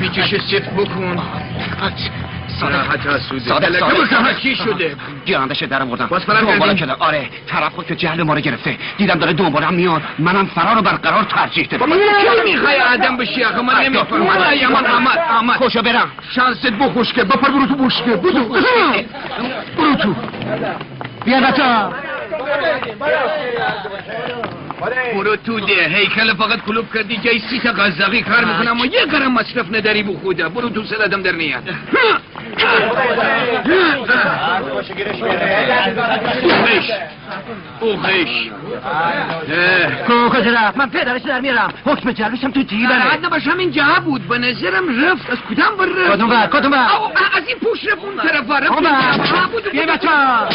پیچش سفت بکن. صراحت صادق چی شده؟ گیرندش در بردم باز فرار دنبالم کردی؟ شده. آره طرف خود که جهل ما رو گرفته. دیدم داره دنبالم میاد. منم فرار رو برقرار ترجیح دادم. کی میخوای آدم بشی آخه من نمیفهمم. احمد کجا برم؟ شانست بخوش که بپر برو تو بشکه. برو تو. بیا بچا. برو تو ده. هیکل فقط کلوب کردی جای 30 تا قزاقی کار میکنم اما یه گرم مصرف نداری بو خوده. برو تو سرادم در نیاد. اوخش کجا رفت؟ من پدرش در میارم. حکم جلبشم تو جیبمه. نراحت نباش همینجا بود. به نظرم رفت. از کدام بر رفت؟ کدوم بر؟ از این پوش رفت اون طرف رفت. بیا بچا.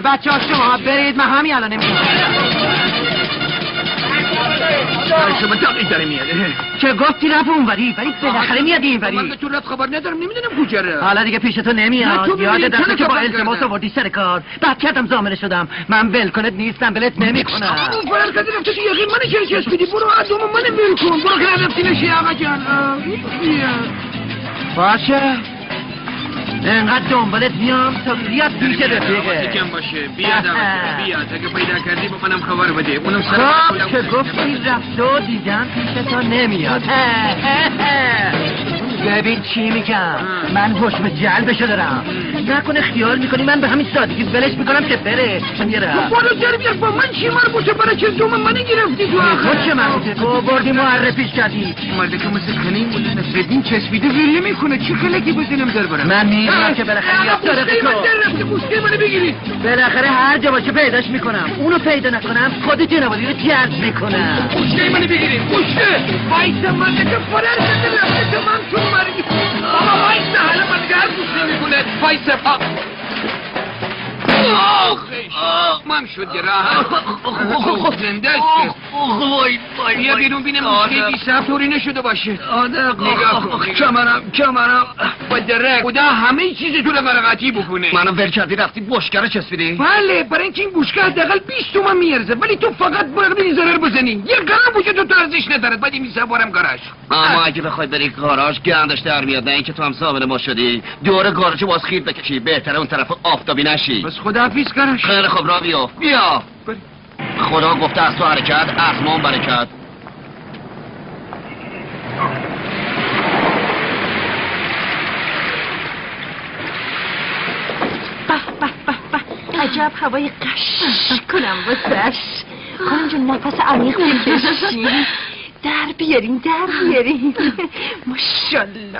بچه ها شما برید. من همین الان نمیدونم. شما دقیق داره میاد. چه گفتی رفت اونوری؟ ولی بالاخره میاد اینوری. من به تو رفت خبر ندارم. نمیدونم کجا رفت. حالا دیگه پیش تو نمیاد. یاد دسته که با التماس آوردی سر کار. بعد کردم زامنه شدم. من ولکنت نیستم. ولت نمیکنم. اون فرار کردی رفته تو یقین من چه چسبیدی. برو ادوم من ول کن. برو که رفتی نشی آقا جان. باشه انقدر دنبالت میام تا بیاد پیش رفیقه. کم باشه. بیاد اگه پیدا کردی با منم خبر بده. اونم سر که گفتی رفت و دیدم پیش تا نمیاد. ببین چی میگم. من حکم جلبشو دارم. نکنه خیال میکنی من به همین سادگی ولش میکنم که بره. میره برو در بیار. با من چی مربوطه؟ برای چه دوم منی گرفتی تو آخر؟ تو چه مربوطه؟ تو بردی معرفیش کردی. مرده که مثل خنین بود نصردین چسبیده ویله میکنه. چی خلکی بزنم در برم؟ من میدونم که بالاخره یاد داره تو. در رفته بوسته منو بگیرید. بالاخره هر جا باشه پیداش میکنم. اونو پیدا نکنم خود جنابالی رو جلب میکنم. بوسته منو بگیرید. بوسته وایسا من که فرار کرده رفته تمام شد مرگی. بابا وایسا حالا من هر بوسته میکنه. وایسا مام شد راحت. زنده است. بیا بیرون بینم مشکلی بی سفتوری نشده باشه. نگاه کن. کمرم با درک خدا همه چیز تو رو برقاتی بکنه. منو ول کردی رفتی بشکره چسبیدی؟ بله برای اینکه این بشکه حداقل 20 تومن میارزه ولی تو فقط باید این ضرر بزنی. یه گرم وجود تو ارزش نداره. بعد میسپارم گاراژ. اما اگه بخوای بری گاراژ گندش در میاد. نه اینکه تو هم زامن ما شدی. دور گاراژ باز خیر بکشی. بهتره اون طرف آفتابی نشی. بس خداحافظ گاراژ. خیلی خوب را بیا. خدا گفته از تو حرکت از ما برکت. به عجب هوای قشنگ کنم واسش. کنم جون نفس عمیق بکشی. در بیارین ماشالله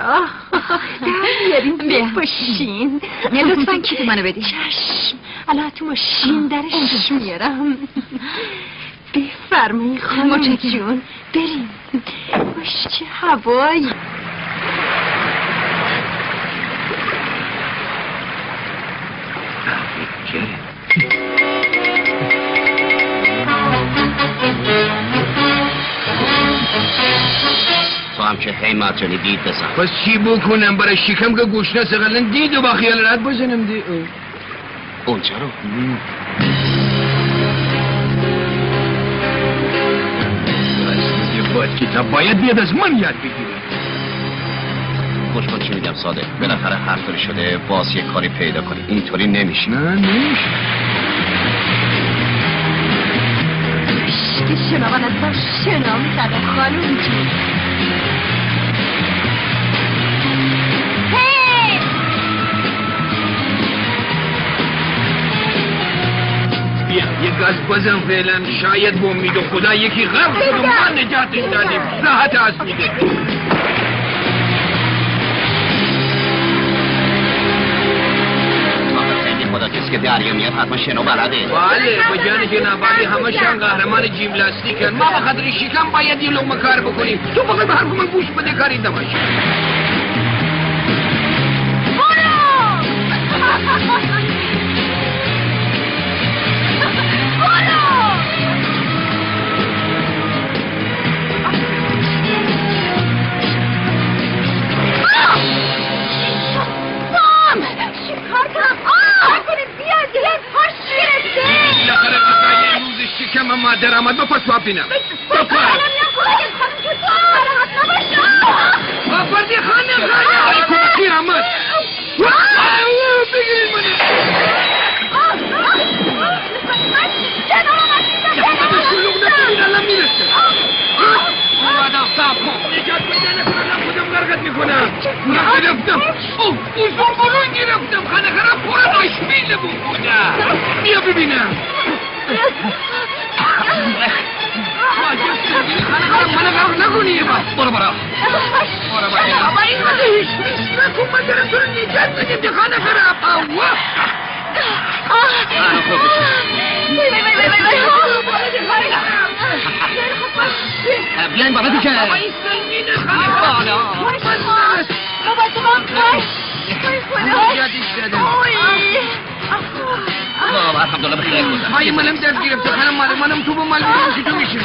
در بیارین باشین لطفاً کیف منو بدی. چشم الان تو ماشین درش میارم بفرمایید خانم جون بریم باش چه هوایی تو هم که هی مرجانی دید بزن. پس چی بکنم برای شکم که گوش نسقلن دید و با خیال راحت بزنم دی اونجا رو باید کتاب باید بیاد از من یاد بگیری خوش کن چی میگم ساده بالاخره هر طوری شده باز یه کاری پیدا کنی اینطوری نمیشه نه نمیشه که شما من از شنا میزده خانوم جون بیا یه گاز بزن فعلا شاید با امید خدا یکی غرق شد و ما نجاتش دادیم راحت هست میگه خدا کسی که دریا میاد حتما شنو بلده بله با جان جنابالی همه شان قهرمان جیمناستیکن ما به خاطر شکم باید یه لقمه کار بکنیم تو فقط به حرف من گوش بده کاری نباشه شکم مادر آمد بپاس بابینم بپاس آفردی خانم آی کمکی آمد بگیرید منه یه شلوغ نکنین الان میرسه مادم صاحب کن نجات میده نکنم خودم غرقت میکنم گرفتم اوزون برون گرفتم خانه خراب پورا داشمیل بوده بیا ببینم خانه غرق نکنی یه بار برو برو بابا این مده هیچ نیست نکن من درم تو رو نجات بگیم خانه خراب بیاین بالا دیگه بابا این سنگینه خانه بالا بابا تو من بابا الحمدلله بخیر بودم های منم درد گرفته خانم منم تو با مال بیرون که تو میشه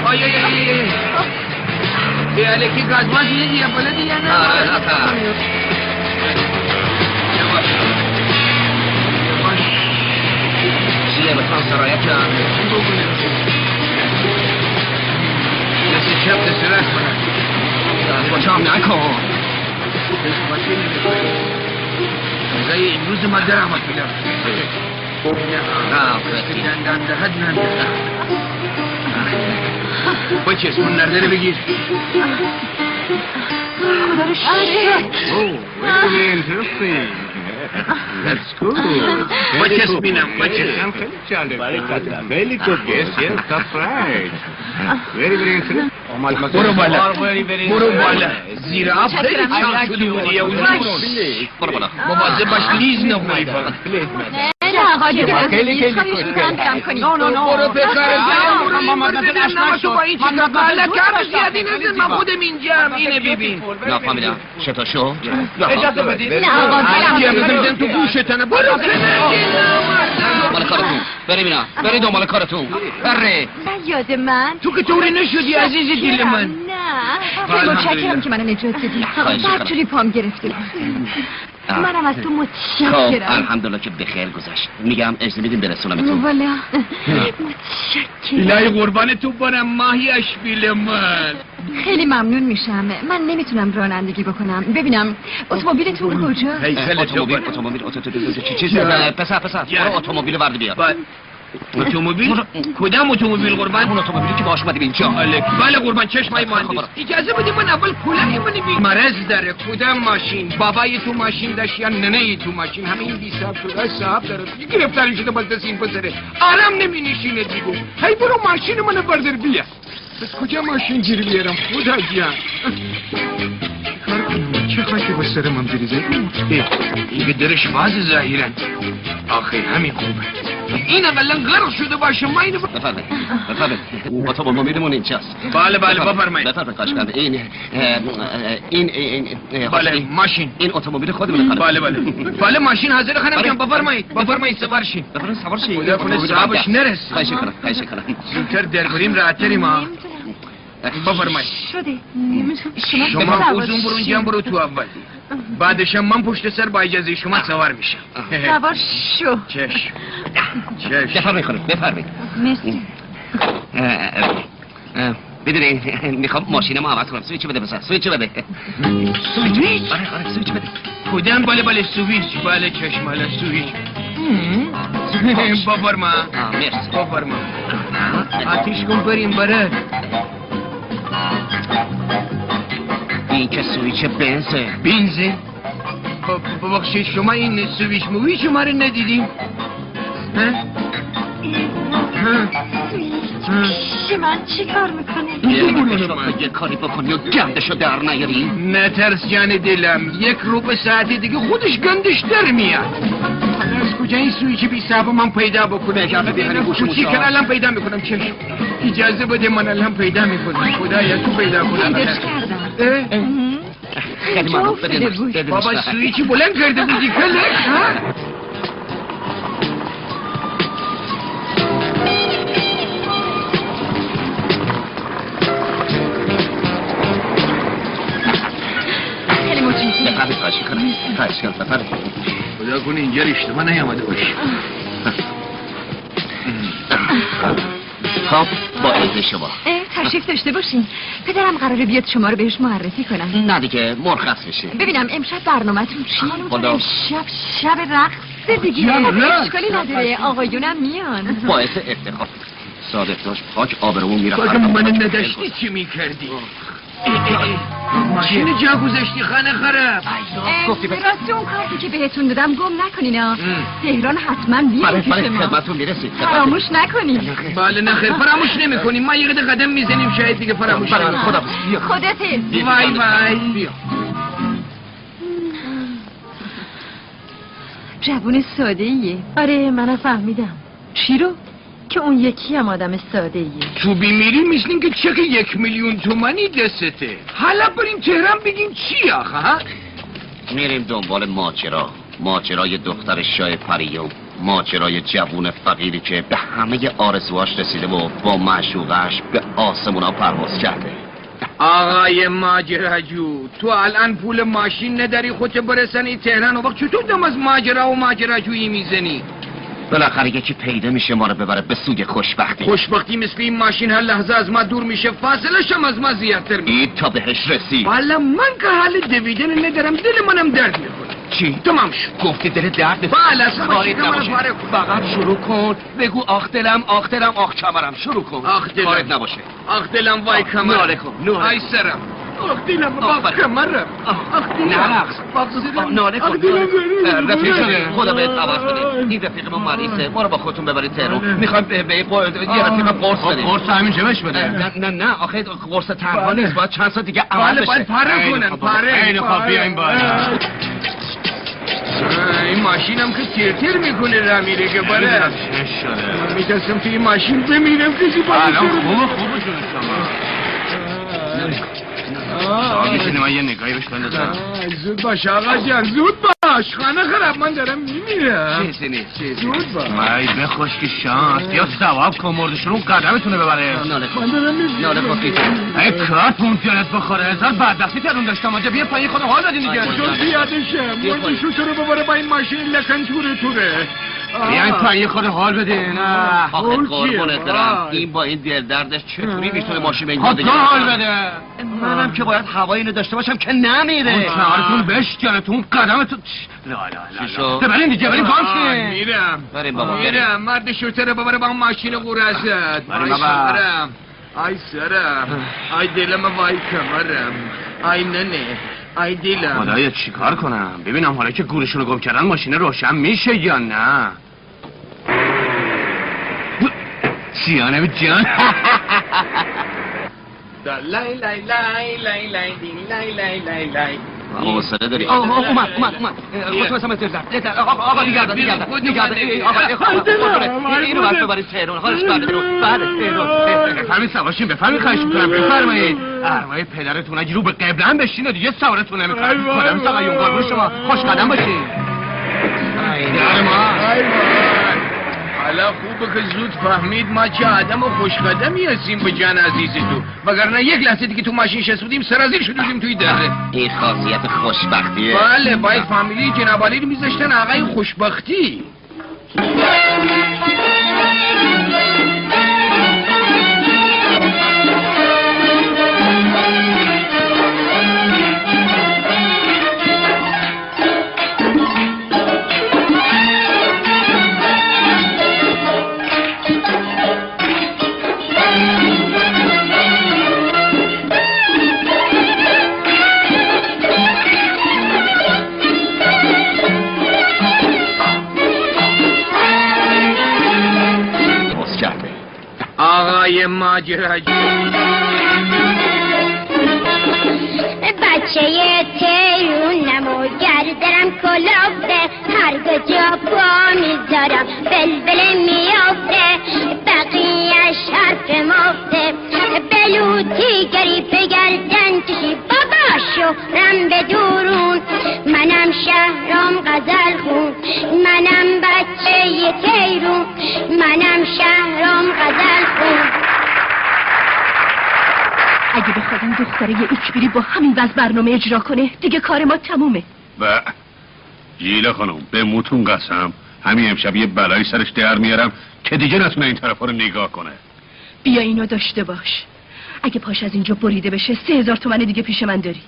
آی آی آی بیا الکی گاز ماز یه دیگه بلدی یا نه چیه بطان سرایت جان دست چپ دست راست کنم بچام نکن زي امروز ما درامت بلا بچه اسمون نرده رو بگیر خدا رو شکر That's good. بچه اسمینم بچه Very good. Yes, that's right. Very interesting. برو بالا برو بالا زیر آب خیلی چند شده بودی یا برو بالا مواظب باش لیز نخوری نه آقا دیگه خواهش میکنم کم کنی برو پسر نماشو با این چیکار غلط کردش زیادی نزد من خودم اینجام اینه ببین نه فهمیدم شتا شو اجازه بدید نه آقا بزن تو گوشتنه برو دنبال کارتون بریم اینا بریم دنبال کارتون بره نه یاد من تو که طوری نشدی عزیز دل من نه متشکرم که منو نجات دادی برطوری پام گرفته منم از تو خب متشکرم الحمدلله که بخیر گذشت میگم اجازه بدین برسونمتون والا متشکرم الهی قربان تو برم ماهی اشبیل من خیلی ممنون میشم من نمیتونم رانندگی بکنم ببینم اتومبیلتون کجا هیکل تو اتومبیل چیز پسر برو اتومبیل ورد بیا اتومبیل؟ کدام اتومبیل قربان؟ اون اتومبیلی که باش اومدیم اینجا. بله قربان چشمای مهندس. اجازه بدید من اول پولای منو بی مرض داره. کدام ماشین؟ بابای تو ماشین داشت یا ننه تو ماشین؟ همین بی صاحب شده صاحب داره. گرفتاری شده باز دست این پسره. آرام نمی‌نشینه دیگو. هی برو ماشین منو بردار بیا. بس کجا ماشین گیر بیارم خدا جان؟ کار کنم چه خاکی با سرم هم بریزه؟ این به درش باز ظاهرن. آخه همین خوبه. این اولا غرق شده باشه ما اینو بفرمایید اتومبیلمون اینجاست. بله بفرمایید. بفرمایید کاش کرده. این بله ماشین این اتومبیل خودمونه. بله ماشین حاضر خانم جان بفرمایید سوار شین. سوار شین. خدا کنه صاحبش نرس. خواهش کنم. زودتر درباریم راحت‌تریم ما. بفرمایید. شده شما اوزون برون جان برو تو اول. بعدش من پشت سر با اجازه شما سوار میشم. سوار شو. چش. بفرمایید. مرسی. بدونین میخوام ماشین ما عوض کنم. سویچ بده بسر. سویچ بده. سویچ؟ آره سویچ بده. کدام بله سویچ. بله چشم بله سویچ. بفرما. مرسی. بفرما. آتیش کن بریم بره. این که سویچ بنزه. بنزه؟ ببخشید شما این سویچ مویچ ما رو ندیدیم؟ من چی کار میکنه؟ یه کاری بکنی و گندشو در نیاری. نترس جان دلم. یک رو به ساعت دیگه خودش گندش در میاد. از کجا این سویچ بی صاحب من پیدا بکنه؟ کوچی کن الان پیدا میکنم. چشم اجازه بده من الان پیدا میکنم. خدایا تو پیدا کنم. پیداش کردم. خیلی ممنون. بده بابا سویچی بلند کرده بودی کلک ها؟ خیلی متشکرم. خواهش کنم. خدا کنه اینجا اشتباه نیامده باشه. خب با عید شما. تشریف داشته باشین. پدرم قراره بیاد شما رو بهش معرفی کنم. نه دیگه مرخص بشه. ببینم امشب برنامه‌تون چیه؟ خدا. امشب شب رقص دیگه. اشکالی نداره آقایونم میان. باعث افتخار. صادق داشت پاک آبرومون میرفت. باید من نداشتی چی میکردی؟ ماشین جا گذاشتی خانه خراب. راستی اون کارتی که بهتون دادم گم نکنین ها. تهران حتما بیاین پیش ما. خدمتتون میرسید. فراموش نکنین. بله نخیر فراموش نمی‌کنیم. ما یه قدم میزنیم شاید دیگه فراموش کنیم. خودت. وای. جوون ساده ایه. آره منم فهمیدم. چی رو؟ که اون یکی هم آدم ساده ایه. تو بیمیری میشنین که چک 1,000,000 تومانی دسته. حالا بریم تهران بگیم چی آخه ها؟ میریم دنبال ماجرای دختر شاه پریوم. ماجرای جوون فقیری که به همه آرزوهاش رسیده و با معشوقش به آسمونا پرواز کرده. آقای ماجراجو تو الان پول ماشین نداری خودت برسنی تهران و وقت چطور دم از ماجرا و ماجراجویی میزنی؟ بالاخره یکی پیدا میشه ما رو ببره به سوی خوشبختی مثل این ماشین هر لحظه از ما دور میشه فاصلش هم از ما زیادتر میشه. این تا بهش رسید. والا من که حال دویدن ندارم دل منم درد میکنه. چی؟ تمام شد. گفتی دل درد میکنه؟ بله اصلا ماشین منو پاره کن. فقط شروع کن بگو آخ دلم آخ کمرم. شروع کن. آخ دلم کارت نباشه. آخ دلم وای کمرم. ناله کن. آی سرم. آخ دلم باب کمرم. آخ دلم. ناله کن. رفیق خدا بهت عوض بده. این رفیق ما مریضه. ما رو با خودتون ببرید تهران. میخوایم به یه رفیق قرص بدیم. قرص همین جمعش بده. نه آخه قرص تنها نیست. باید چند سال دیگه عمل بشه. باید پاره کنن. خیلی خوب بیاین بالا. این ماشینم که تیر میکنه را میره که بره. چه شده؟ من میترسم توی ماشین بمیرم کسی باید الان خوبه شده شما. آگه شده من یه نگاهی بهش بندازم. زود باش آقا جان زود باش. خانه خراب من دارم میمیرم. چیزی نیست. زود باش. وای بخوش که شانس. یا ثواب کن مردشون اون قدمتونه ببره. ناله کن. من دارم میمیرم. ناله کن پیتر. ای کار پونتیانت بخوره. هزار بدبختی ترون داشتم آنجا. بیا پایین خودم حال دادین دیگه. کجا زیادشه. مردشو تو رو ببره با این ماشین لکن توره. بیاین تا یه خود حال بده. نه آخه قربونت برم این با این دل دردش چطوری میتونه ماشین به اینجا تو حال بده. منم که باید هوایی اینو داشته باشم که نمیره. شعرتون بشکنتون قدمتون. لا لا لا بریم دیگه بریم کامشین. میرم بریم بابا میرم مرد شوتره ببره با اون ماشین قرصت. بریم بابا. آی سرم آی دلم وای کمرم آی ننه آی دلم. خدایا چیکار کنم ببینم حالا که گورشونو گم کردن ماشین روشن میشه یا نه. سیانه جان. لای لای لای لای لای لای لای لای لای. آقا وصله داری؟ اومد خودتو بسام اترزم. آقا نگرد اینو برد ببرید تهران خالش بعد تهران. بفرمید سواشین بفرمید خواهش میکنم بفرمایید. ارمای پدرتون اگه رو به قبله هم بشین و دیگه سوارتون نمیکنم. خودم سقیون قربون شما خوش قدم باشین. حالا خوبه که زود فهمید ما چه آدم و خوشقدمی هستیم به جان عزیز تو، وگرنه یک لحظه دیگه تو ماشین شست بودیم سرازیر شدیم توی دره. این خاصیت خوشبختیه. بله باید فامیلی جناب علی رو میذاشتن آقای خوشبختی. آقای ماجراجو بچه تیرونم و گردرم کلافته هر جا پا میذارم بلبل میافته بقیه حرف مافته بلوتی گریپ گردن کشی باباشو رم به دورون منم شهرام غزل خون منم بچه تیرون منم شهرام غزل خون. اگه بخواد این دختره یه ایکبری با همین وضع برنامه اجرا کنه دیگه کار ما تمومه. و جیله خانم به موتون قسم همین امشب یه بلایی سرش در میارم که دیگه نتونه این طرفا رو نگاه کنه. بیا اینو داشته باش، اگه پاش از اینجا بریده بشه 3000 تومن دیگه پیش من داری.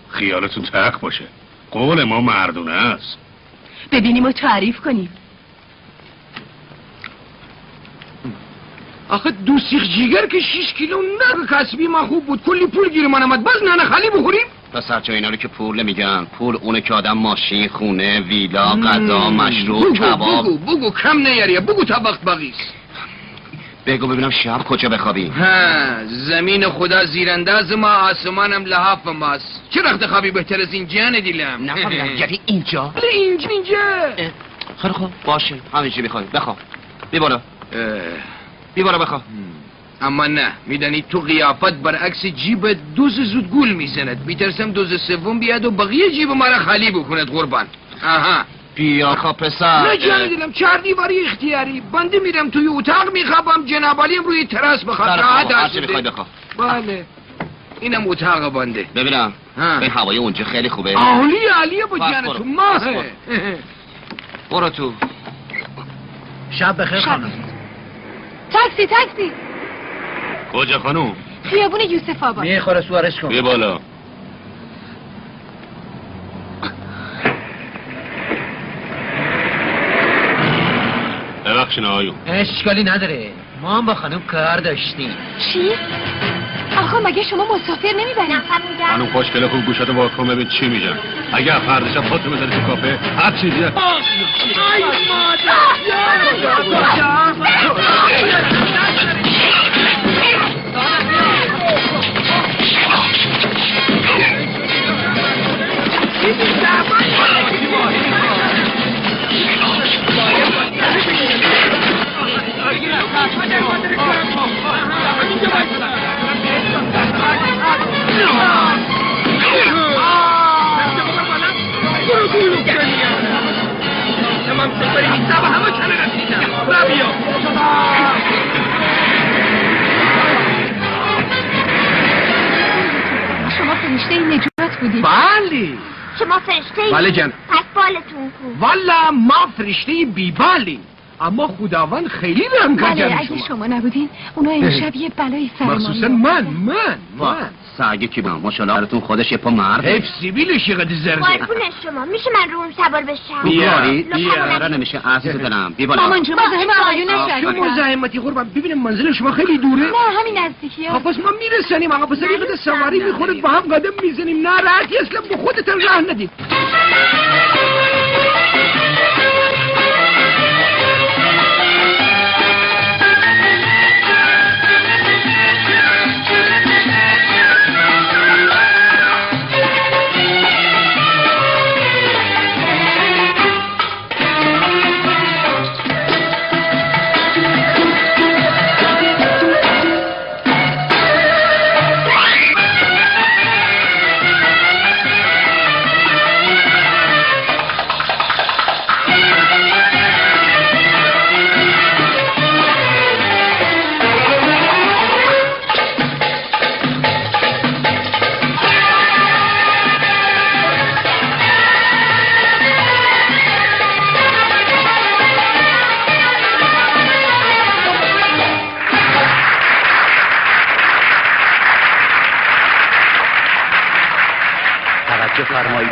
خیالتون تق باشه، قول ما مردونه است. ببینیم و تعریف کنیم. آخه دو سیخ جیگر که 6 کیلو نر کسبی ما خوب بود کلی پول گیر من آمد باز نانه خالی بخوریم. پسرچه اینا رو که پول نمیگن، پول اونه که آدم ماشین خونه ویلا غذا مشروب کباب. بگو کم نیاریه بگو تا وقت باقیست. بگو ببینم شب کجا بخوابی. ها زمین خدا زیرانداز ما آسمانم لحاف ماست. چه رخت خوابی بهتر از این جان دیلم. نفهمیدم یعنی اینجا؟ اینجا خیلی خوب باشه همینجا بخوای بخواب. بیبارا بخواب. اما نه میدانی تو قیافت برعکس جیب دوز زود گول میزند. میترسم دوز سوم بیاد و بقیه جیب ما را خالی بکند قربان. آها بیا خواب پسر. نه جان دیلم 4 دیواری اختیاری بنده میرم توی اتاق میخوابم جناب علیم روی تراس بخواب. هرچی بخوای بخواب. بله اینم اتاق بنده. ببینم این هوای اونجا خیلی خوبه. عالیه با جان تو ماه. برو تو. شب بخیر خانم. تاکسی کجا خانم؟ خیابون یوسف آباد. میخوره سوارش کن. بیا بالا. ببخشین آقایون. اشکالی نداره ما هم با خانم کار داشتیم. چی؟ آخه مگه شما مسافر نمیبرید؟ خانم خوشگله خوب گوشتو باز کن ببین چی میگن. اگه فردا شب خودتو بذاری تو کافه هر چیزی شما فرشته نجات بودید؟ بله شما فرشته ای؟ بله جان. پس بالتون کو؟ والا ما فرشته بیبالیم، اما خداوند خیلی رحم بله کرده اگه شما نبودین اونا امشب یه بلای سر ما مخصوصا من سعی کی با ماشاءالله براتون خودش یه پا مرد حیف سیبیلش یقدر زرزه. قربون شما میشه من روم سوار بشم؟ بیا نمیشه عزیز دلم بیا بالا مامان جون مزاحم آقایون چه نشد. مزاحمتی قربان، ببینم منزل شما خیلی دوره. نه همین نزدیکی ها. پس ما میرسنیم آقا، پس یقدر سواری میخورد با هم قدم میزنیم، نه راحتی اصلا به خودتون راه ندید.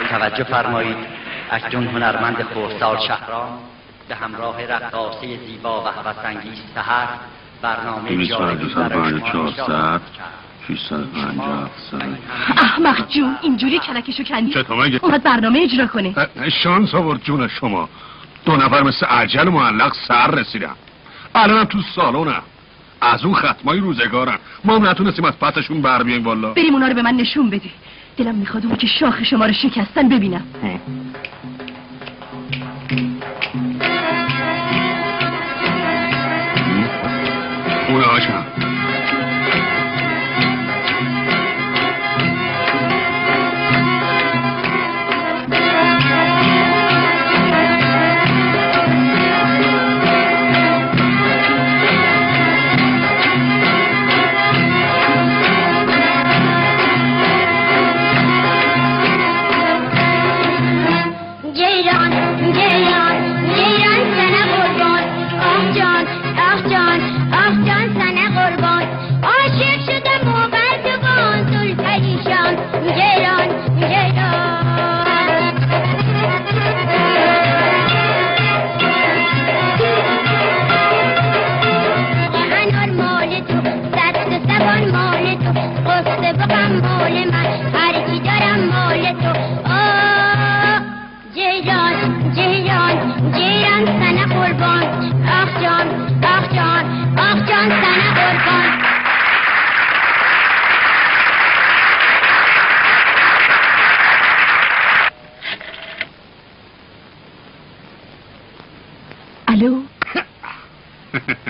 توجه فرمایید اکنون هنرمند خردسال شهرام به همراه رقاصه زیبا و هوس‌انگیز سحر برنامه جاری برای شما احمق جون اینجوری کلکشو کندی چطور مگه؟ اومد برنامه اجرا کنه. شانس آورد جون شما، 2 نفر مثل عجل معلق سر رسیدن، الانم تو سالونم، از اون ختمای روزگارن، ما هم نتونستیم از پسشون بر بیاییم والا. بریم اونا رو به من نشون بده، دلم میخواد اون که شاخ شما رو شکستن ببینم. اون هاشم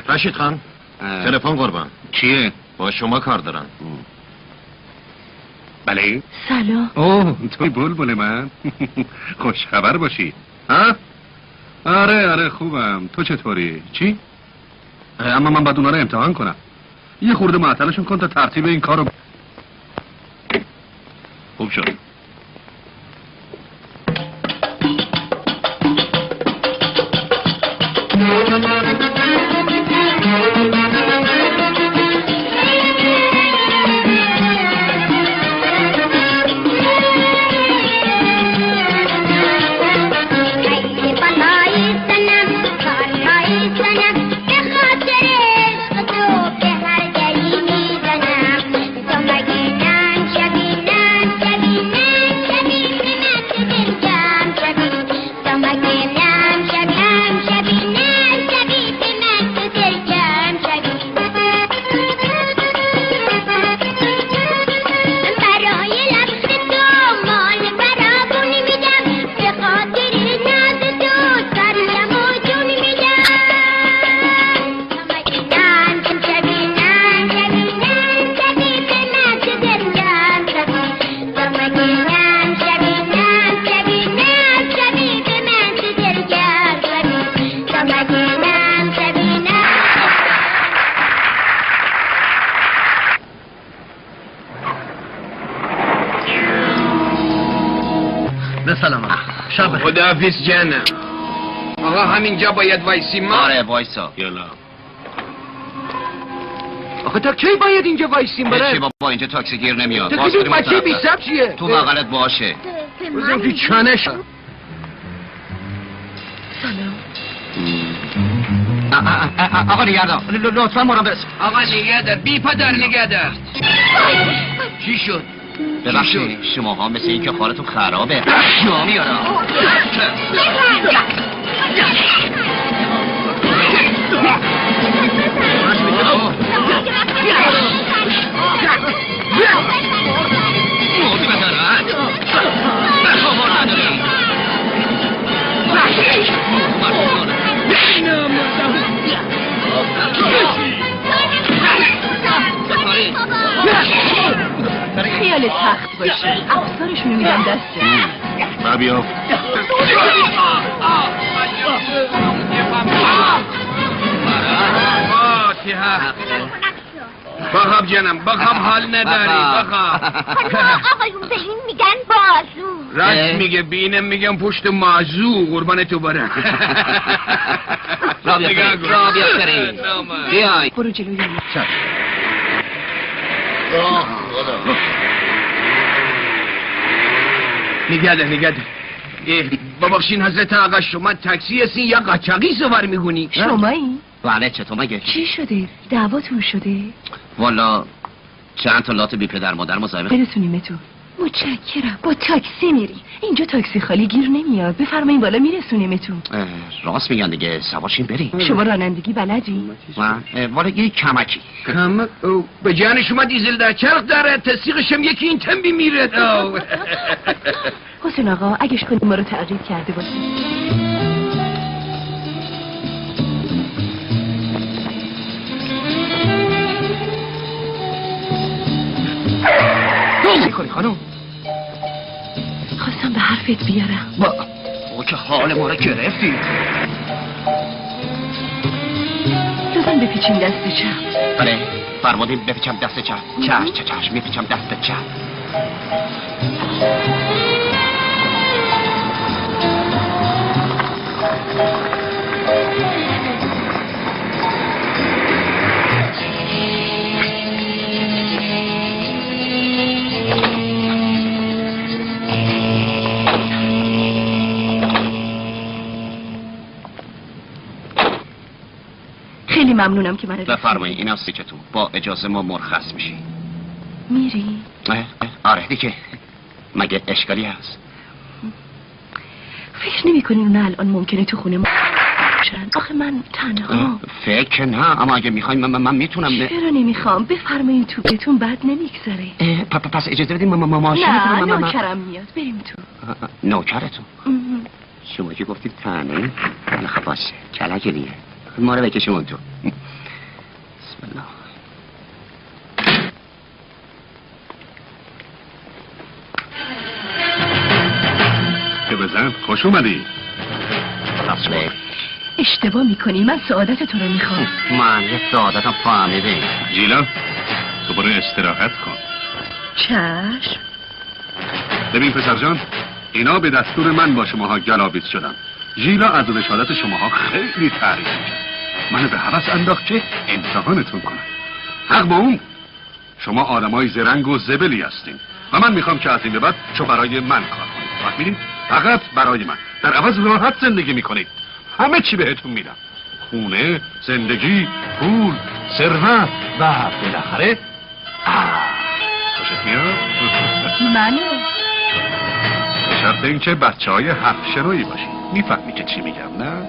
رشید خان تلفن قربان. چیه؟ با شما کار دارن. بله؟ سلام. اوه توی بلبل من. خوش خبر باشی. ها؟ آره خوبم. تو چطوری؟ چی؟ اما من باید اونا رو امتحان کنم. یه خورده معطلشون کن تا ترتیب این کارو. خوب شد. شبینم به سلامت. شب بخیر. خداحافظ جانم. آقا همینجا باید وایسیم ما؟ آره وایسا. یالا. آخه تا کی باید اینجا وایسیم چی برای؟ بابا اینجا تاکسی گیر نمیاد. تو که بچه بی سب چیه؟ تو بغلت باشه. بزن تو چانش. سلام. آقا نگردار لطفا ما رو برس. آقا نگهدار بی پدر نگهدار. چی شد؟ ببخشید شماها مثل این که کارتون خرابه. شما میارم. خیال تخت باشه افسارشونو میدم دسته بیا بخواب جانم بخواب حال نداری بخواب. آقایون به این میگن بازو. راست میگه بینم میگم پشت مازو قربان تو برم. رابیا کریم بیای. برو جلوی نگهده ببخشین حضرت آقا شما تاکسی هستین یا قاچاقی سوار میگونی؟ شمایی؟ بله چطور مگه؟ چی شده؟ دعواتون شده؟ والا چند تا لات بی پدر مادر مزاحم. برسونیم تو. متشکرم. با تاکسی میری. اینجا تاکسی خالی گیر نمیاد. بفرمایین بالا میرسونیمتون. راست میگن دیگه سوارشین بریم. شما رانندگی بلدی؟ من والا یه کمکی. کمک؟ به جان شما دیزل در چرخ داره تصدیقش هم یکی این تنبی میره. حسین آقا اگه کنی ما رو تعقیب کرده باشی. میکنی خانم؟ خواستم به حرفت بیارم. با که حال ما رو گرفتی. لطفاً بپیچیم دست چپ. بله فرمودیم بپیچم دست چپ. چشم میپیچم دست چپ. خیلی ممنونم که من بفرمایید اینم سیکتون. با اجازه ما مرخص میشی. میری؟ آره دیگه مگه اشکالی هست؟ فکر نمی کنین اون الان ممکنه تو خونه ما باشن؟ آخه من تنها. فکر نه اما اگه میخواین من میتونم. چرا نمیخوام؟ بفرمایین تو بهتون بد نمیگذره. پس اجازه بدیم ماشین. نه نوکرم میاد بریم تو. نوکرتون؟ شما که گفتید تنه. خب باشه کلکلیه ما رو بکشیم اون تو. بسم الله. که بزن خوش اومدی. اصله اشتباه میکنی من سعادت تو رو میخوام. من یه سعادتم فهمیده. جیلا تو برو استراحت کن. چشم. ببین پسر جان اینا به دستور من با شماها گلاویز شدن. ژیلا از رشادت شماها خیلی تعریف می‌کرد. منو به هوس انداخت که امتحانتون کنم. حق با اون. شما آدمای زرنگ و زبلی هستین و من میخوام که از این به بعد شو برای من کار کنید. فهمیدین؟ فقط برای من. در عوض راحت زندگی میکنید. همه چی بهتون میدم. خونه، زندگی، پول، ثروت و بالاخره خوشت میاد؟ منو؟ به شرط اینکه بچه‌های حرف شنویی باشی. میفهمی که چی میگم نه؟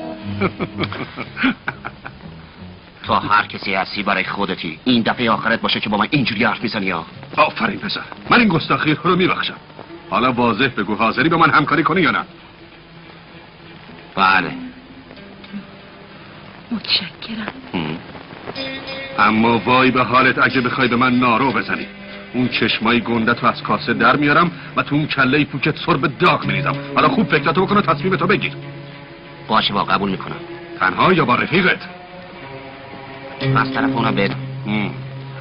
تو هر کسی هستی برای خودتی. این دفعه آخرت باشه که با من اینجوری حرف میزنی یا؟ آفرین پسر من این گستاخی رو میبخشم. حالا واضح بگو حاضری با من همکاری کنی یا نه؟ بله. متشکرم. اما وای به حالت اگه بخوای به من نارو بزنی. اون چشمای گندتو از کاسه در میارم و تو اون کله پوکت سر به داغ میریزم. حالا خوب فکراتو بکن و تصمیمتو بگیر. باشه با قبول میکنم. تنها یا با رفیقت؟ از طرف اونم بد.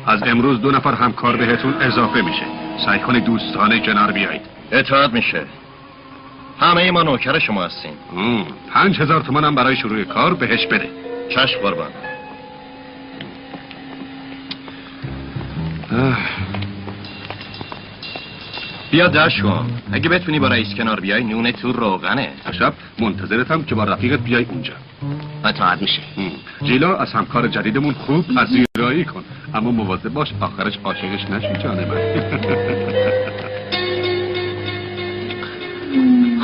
از امروز 2 نفر همکار بهتون اضافه میشه. سعی کنید دوستانه کنار بیایید. اطاعت میشه. همه ما نوکر شما هستیم. 5000 تومنم برای شروع کار بهش بده. چشم قربان. بیا دست کن. اگه بتونی با رئیس کنار بیای نونه تو روغنه. شب منتظرتم که با رفیقت بیای اونجا. اطاعت میشه. جیلا از همکار جدیدمون خوب پذیرایی کن، اما مواظب باش آخرش عاشقش نشی جان من.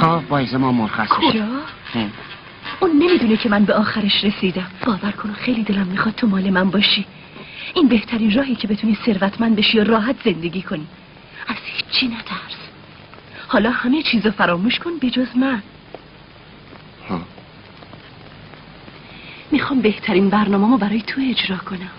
خب باید ما مرخص کجا؟ اون نمیدونه که من به آخرش رسیدم. باور کن خیلی دلم میخواد تو مال من باشی. این بهترین راهی که بتونی ثروتمند بشی و راحت زندگی کنی. از هیچی نترس. حالا همه چیزو فراموش کن بجز من. میخوام بهترین برنامه‌مو برای تو اجرا کنم.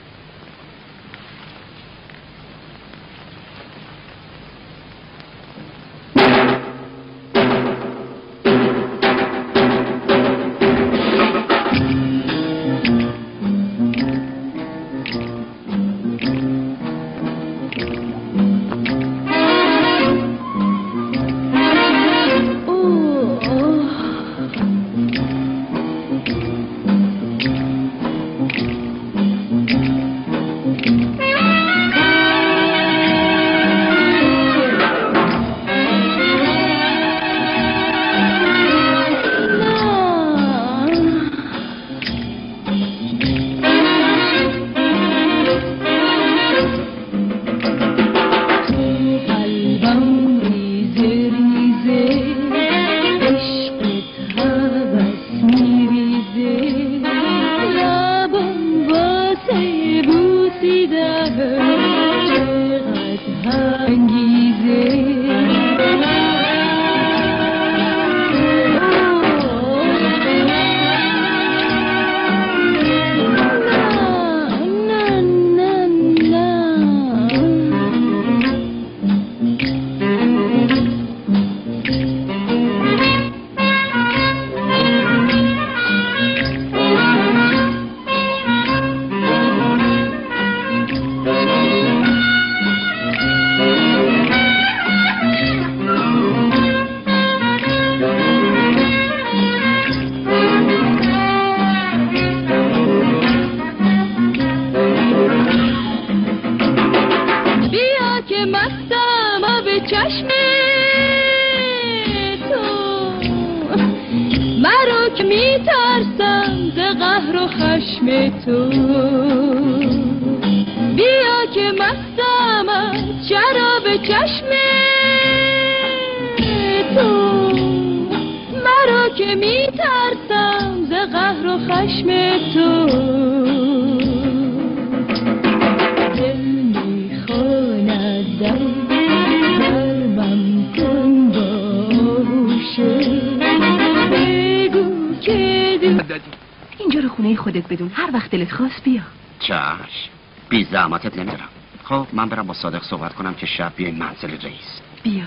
اینجا رو خونه خودت بدون، هر وقت دلت خواست بیا. چشم، بی زحمتت نمیدارم. خب من برم با صادق صحبت کنم که شب بیای منزل رئیس. بیا.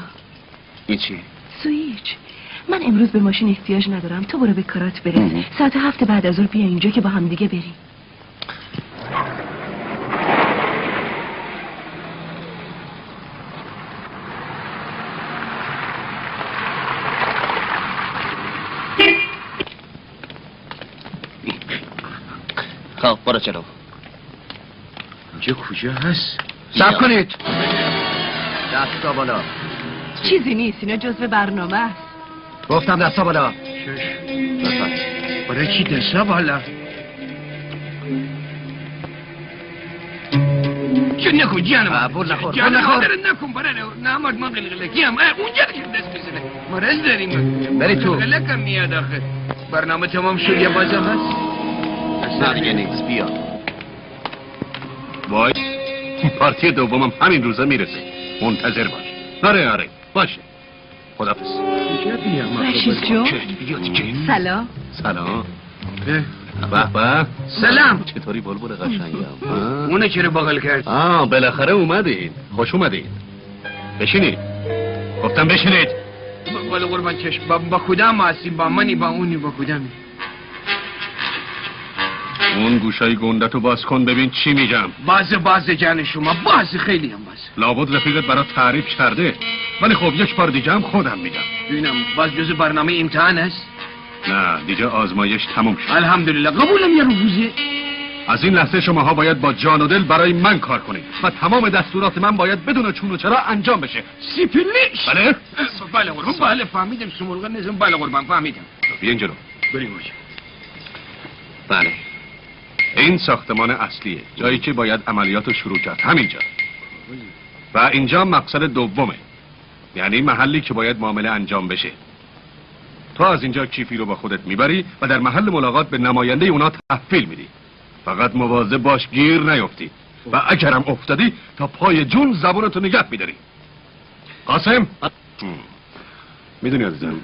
این چیه؟ سویچ. من امروز به ماشین احتیاج ندارم، تو برو به کارات برس. ساعت 7 بعد از ظهر بیا اینجا که با هم دیگه بریم. خب برو چلو. اینجا کجا هست؟ صبر کنید. دستا بالا. چیزی نیست، اینا جزو برنامه است. گفتم دستا بالا. برای چی دستا بالا؟ چه نکن جانم. بول نخور. جانم نکن برای نامد من قلقلکی هم اونجا که دست بزنه. مرض داریم. بری تو. قلقم میاد آخه. برنامه تمام شد یه بازم هست. نه دیگه نیست، بیا. وای پارتی دومم همین روزا میرسه، منتظر باش. آره باشه. خدافظ. رشید جون سلام. سلام. به سلام. چطوری بلبل قشنگم؟ اونه چرا بغل کرد؟ بالاخره اومدید، خوش اومدید. بشینید. گفتم بشینید. ولی قربان چشم با کدام هستیم؟ با منی با اونی با کدامی؟ اون گوشای گندتو باز کن ببین چی میگم. باز جان شما باز خیلی هم باز. لابد رفیقت برات تعریف کرده، ولی خب یک بار دیگه هم خودم میگم. ببینم باز جز برنامه امتحان است؟ نه دیگه آزمایش تموم شد. الحمدلله قبولم یه روزه. از این لحظه شماها باید با جان و دل برای من کار کنید و تمام دستورات من باید بدون چون و چرا انجام بشه. سیپلیش؟ بله؟ بله قربان، بله فهمیدم سمولگان نزم، بله قربان فهمیدم. بیاین جلو. بریم باشه. بله این ساختمان اصلیه، جایی که باید عملیات رو شروع کرد، همینجا. و اینجا مقصد دومه، یعنی محلی که باید معامله انجام بشه. تو از اینجا کیفی رو با خودت میبری و در محل ملاقات به نماینده اونا تحویل میدی. فقط مواظب باش گیر نیفتی و اگرم افتادی تا پای جون زبونتو نگه میداری. قاسم میدونی عزیزم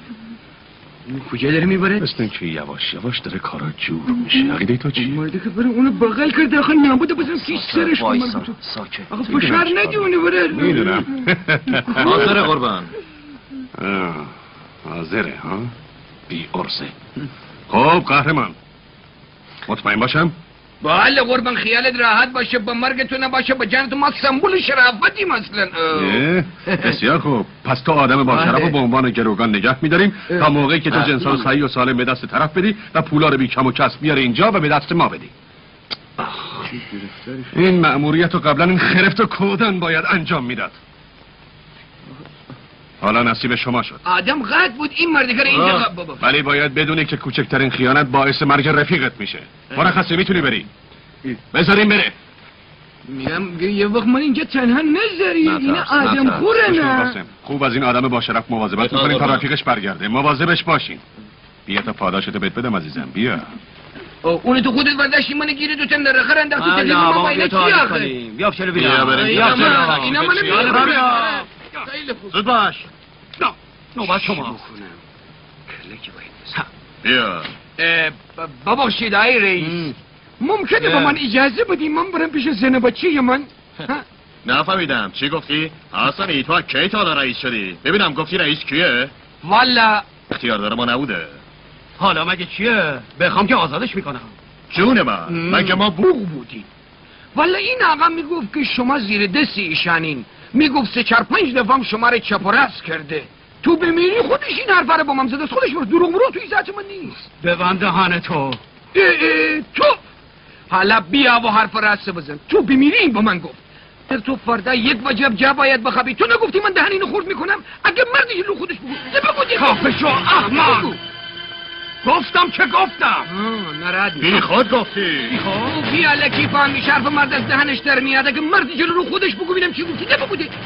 کجا داره میبره؟ مثل این که یواش یواش داره کارا جور میشه. عقیده تو چی؟ مرده که بره اونو بغل کرده آخه نبوده بزن پیش سرش کنم. ساکت آخه فشار ندی اونو بره. میدونم. حاضر قربان. حاضره ها؟ بی ارزه. خب قهرمان مطمئن باشم؟ بله قربان خیالت راحت باشه، با مرگ تو نباشه، با جان تو ما سمبول شرافتی مثلا. بسیار خوب. پس تو آدم با شرف رو به عنوان گروگان نگه میداریم تا موقعی که تو جنسا رو صحیح و سالم به دست طرف بدی و پولا رو بی کم و کسب بیاره اینجا و به دست ما بدی. این مأموریت رو قبلا این خرفت و کودن باید انجام میداد. حالا نصیب شما شد. آدم غد بود این مردکر اینجا بابا. ولی باید بدونی که کوچکترین خیانت باعث مرگ رفیقت میشه. مرخصی میتونی بری. بذاریم بره. میگم یه وقت من اینجا تنها نذاری. این آدم خوره نه. خوب از این آدم با شرف مواظبت میکنین تا رفیقش برگرده. مواظبش باشین. بیا تا پاداشتو بهت بدم عزیزم. بیا. اون تو خودت برداشتی من گیری تو تن رخر انداختی تلفن ما باید چی آخه؟ بیا چلو بیا بریم. اینا من بیا. زود باش. نوبت شما. بیا. ببخشید آقای رئیس، ممکنه با من اجازه بدی من برم پیش زن بچه من؟ نفهمیدم چی گفتی؟ حسنی تو کی تا رئیس شدی؟ ببینم گفتی رئیس کیه؟ والا اختیار داره ما نبوده. حالا مگه چیه؟ بخوام که آزادش میکنم. جون من مگه ما بوق بودیم. والا این آقا میگفت که شما زیر دست ایشانین، میگفت 3-4-5 دفعه هم شما رو چپ و راست کرده. تو بمیری خودش این حرفه رو با من زده، خودش برو دروغ مرو توی ذات من نیست. ببند دهان تو. تو حالا بیا و حرف راست بزن. تو بمیری این با من گفت تو فردا 1 وجب جا باید بخوابی. تو نگفتی من دهن اینو خورد میکنم؟ اگه مردی جلو خودش بگو کافه شو احمق. گفتم که گفتم. نرد بی خود گفتی. بی الکی فهمی شرف مرد از دهنش در میاد. اگه مردی جلو رو خودش بگو ببینم چی گفتی.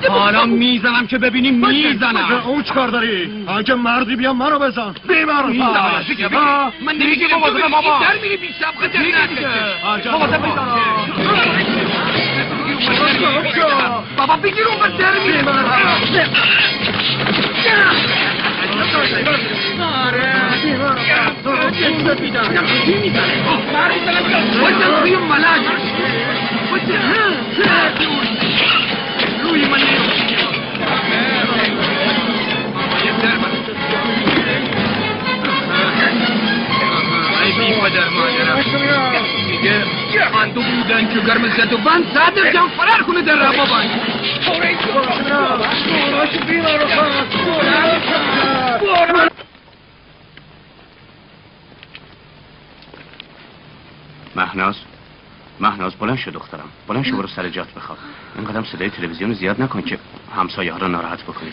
حالا میزنم که ببینی میزنم. اون چکار داری؟ اگه مردی بیا منو بزن. بیمار من نمیگم تو ببینی در میری بی سبقه در بابا بگیر اون بس در میری. تو بودن که گرم زد و بند صدر جان فرار کنه در را بابان. مهناز بلند شو دخترم، بلند شو برو سر جات بخواب. اینقدر صدای تلویزیون زیاد نکن که همسایه ها رو ناراحت بکنی.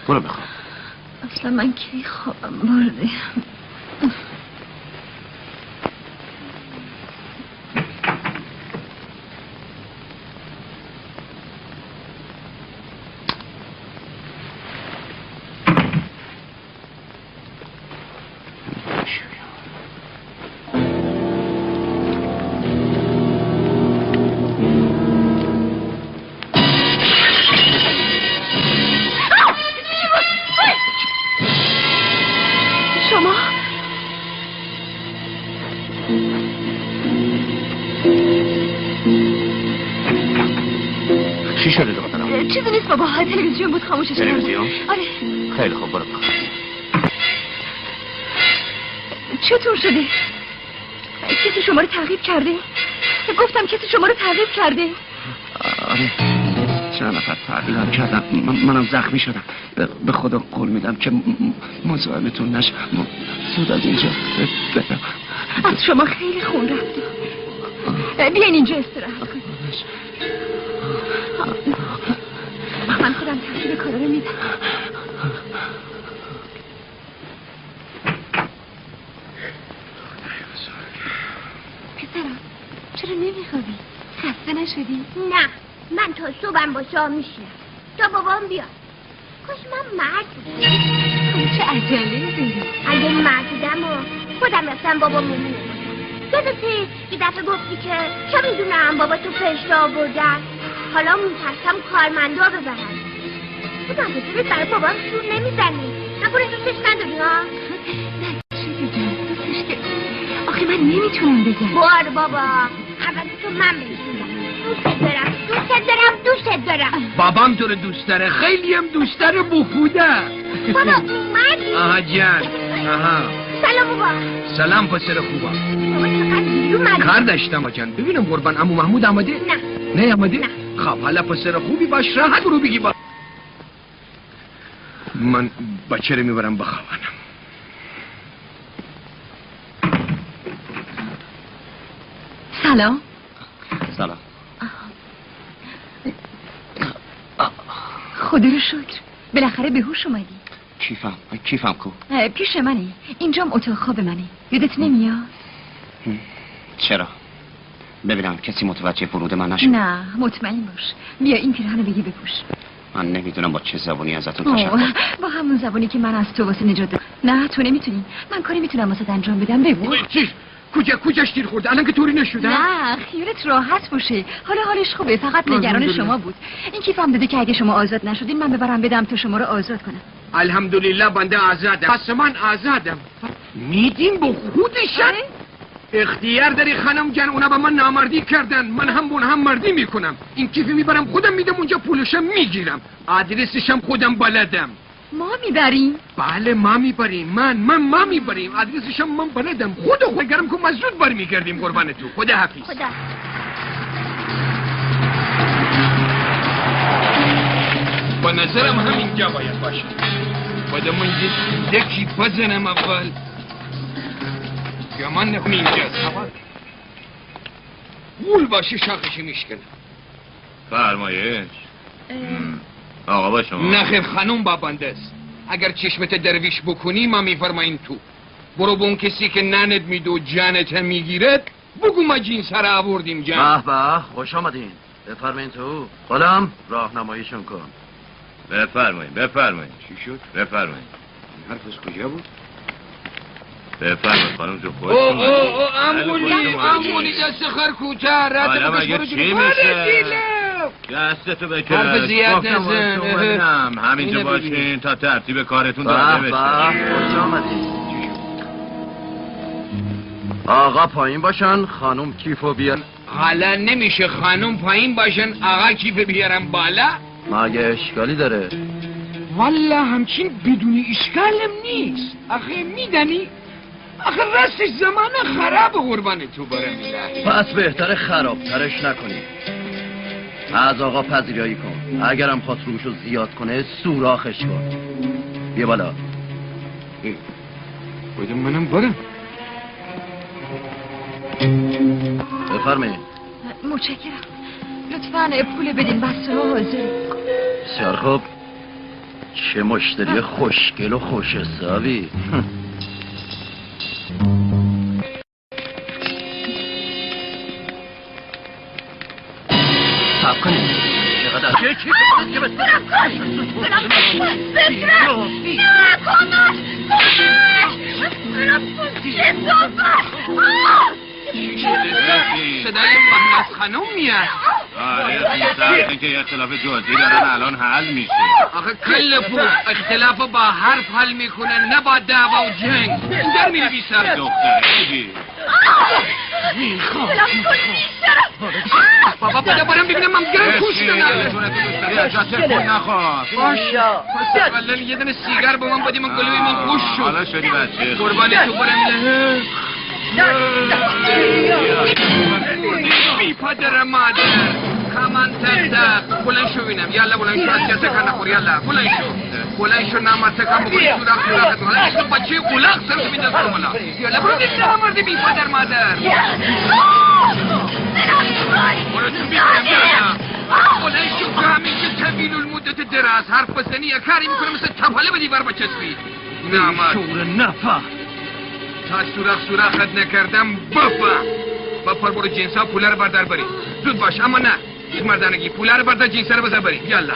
برو بخواب. اصلا من کی خوابم برده. چی شده دخترم؟ چیزی نیست بابا، تلویزیون بود خاموشش کردم. تلویزیون؟ آره. خیلی خوب برو بخواب. چطور شده؟ کسی شما رو تعقیب کرده؟ گفتم کسی شما رو تعقیب کرده. آره چند نفر تحویلم کردم. منم زخمی شدم. به خدا قول میدم که مزاحمتون نشم. زود از اینجا برم. از شما خیلی خون رفته. بیاین اینجا استراحت کنید. من خودم ترتیب کارا رو میدم. پسرم چرا نمیخوابی؟ خسته نشدی؟ نه من تا صبحم با شما میشینم تا بابام بیاد. کاش من مرد بودم. چه عجله داری؟ اگه مرد بودم و خودم رفتم بابا میمونه. یادته یه دفعه گفتی که چه میدونم بابا تو فرشته آوردن، حالا میترسم کارمندا ببرن. خودم بسیارت برای بابام سور نمیزنی. نکنه دوستش نداری ها؟ نه چی بگم دوستش که آخه من نمیتونم بگم. بار بابا اول تو من بگم. دوستت دارم. بابام تو رو دوست داره، خیلی هم دوست داره بخوده. بابا اومدی؟ آها جان. آها سلام بابا. سلام پسر خوبم. بابا چقدر دیر اومدی؟ کار داشتم جان. ببینم قربان عمو محمود آمده؟ نه آمده؟ نه. خب حالا پسر خوبی باش، راحت برو بگی با من بچه رو میبرم بخوانم. سلام. سلام. خدا رو شکر بالاخره به هوش اومدی. کیفم کو؟ پیش منی. اینجام اتاق خواب منی. یادت نمیاد؟ چرا؟ ببینم کسی متوجه ورود من نشد. نه مطمئن باش. بیا این پیرهنو بگی بپوش. من نمیدونم با چه زبانی ازتون تشکر. با همون زبانی که من از تو واسه نجات دادم. نه تو نمیتونی. من کاری میتونم واسه انجام بدم. بگو. چی؟ کجاش تیر خورده؟ الان که طوری نشده؟ نه خیالت راحت باشه. حالا حالش خوبه، فقط نگران شما بود. این کیفم داده که اگه شما آزاد نشدین من ببرم بدم تا شما رو آزاد کنم. الحمدلله بنده آزادم. پس من آزادم. میدین با خودشن؟ اختیار داری خانم جان، اونا به من نامردی کردن، من هم اون هم مردی میکنم. این کیفی میبرم خودم میدم اونجا، پولشم میگیرم، آدرسشم خودم بلدم. ما میبریم؟ بله ما میبریم. ما میبریم، آدرسشم من بلدم. خود گرم که مزرود برمیگردیم. قربان تو. خدا حافظ. خدا. با نظرم همینجا باید باشه. باید من یکی بزنم اول یا من نخم اینجاست. گول باشه شاخشی میشکنم. فرمایش. آقا با شما. نخیر خانوم با بنده است. اگر چشمت درویش بکنی ما میفرماییم تو. برو به اون کسی که ننت میده و جانت میگیرد بگو ما جنس را آوردیم جان. به خوش آمدین. بفرمایین تو. خودم راهنماییشون کن. بفرمایین. چی شد؟ بفرمایین. حرف از کجا بود؟ بفرمایین خانم جو خوش امونی دست خر کوچه حالا مگه چی میشه؟ دستتو بکش. زیاد نزن. همینجا باشین تا ترتیب کارتون داده بشه. خوش آمدین. آقا پایین باشن، خانم کیفو بیار. حالا نمیشه خانم پایین باشن آقا کیف بیارم بالا؟ مگه اشکالی داره؟ والا همچین بدون اشکالم نیست. آخه میدنی؟ آخه راستش زمان خراب قربان تو برم. پس بهتره خرابترش نکنی. از آقا پذیرایی کن. اگرم خواست روشو زیاد کنه سوراخش کن. بیا بالا. باید منم برم. بفرمایید. متشکرم. لطفاً پول بدین، بسته ها حاضر. بسیار خوب. چه مشتری خوشگل و خوش حسابی. صبر کنید. چقدر چی صدای محمد خانم میاد. آره که اختلاف جزئی دارن الان حل میشه. آخه کل پو اختلاف با حرف حل میکنن نه با دعوا و جنگ. این در می‌نویسن دختر بگی بابا بده برم ببینم من گرم کوش دادم. اولا یه دونه سیگار به من بدی من گلوی من خوش شد. حالا شدی بچه قربانی تو برم. بی پدر مادر کمان تک بلند شو بینم یالا بلند شو از جسه کن نخور یالا بلند شو نامرد کن بخوری سوراخ حالا عشق بچه قلاق سرت بیدست کمالا یالا برو دید نامرد بی پدر مادر برو تو بیدیم یالا بلند شو که همیشه طویل المدت دراز حرف بزنی یا کاری میکنه مثل تپاله بدی بر بچسبی نامرد شور نفر تا سوراخت نکردم بپر برو جنسا پوله رو بردار بری زود باش اما نه مردانگی پوله رو بردار جنسا رو بذار بری یالا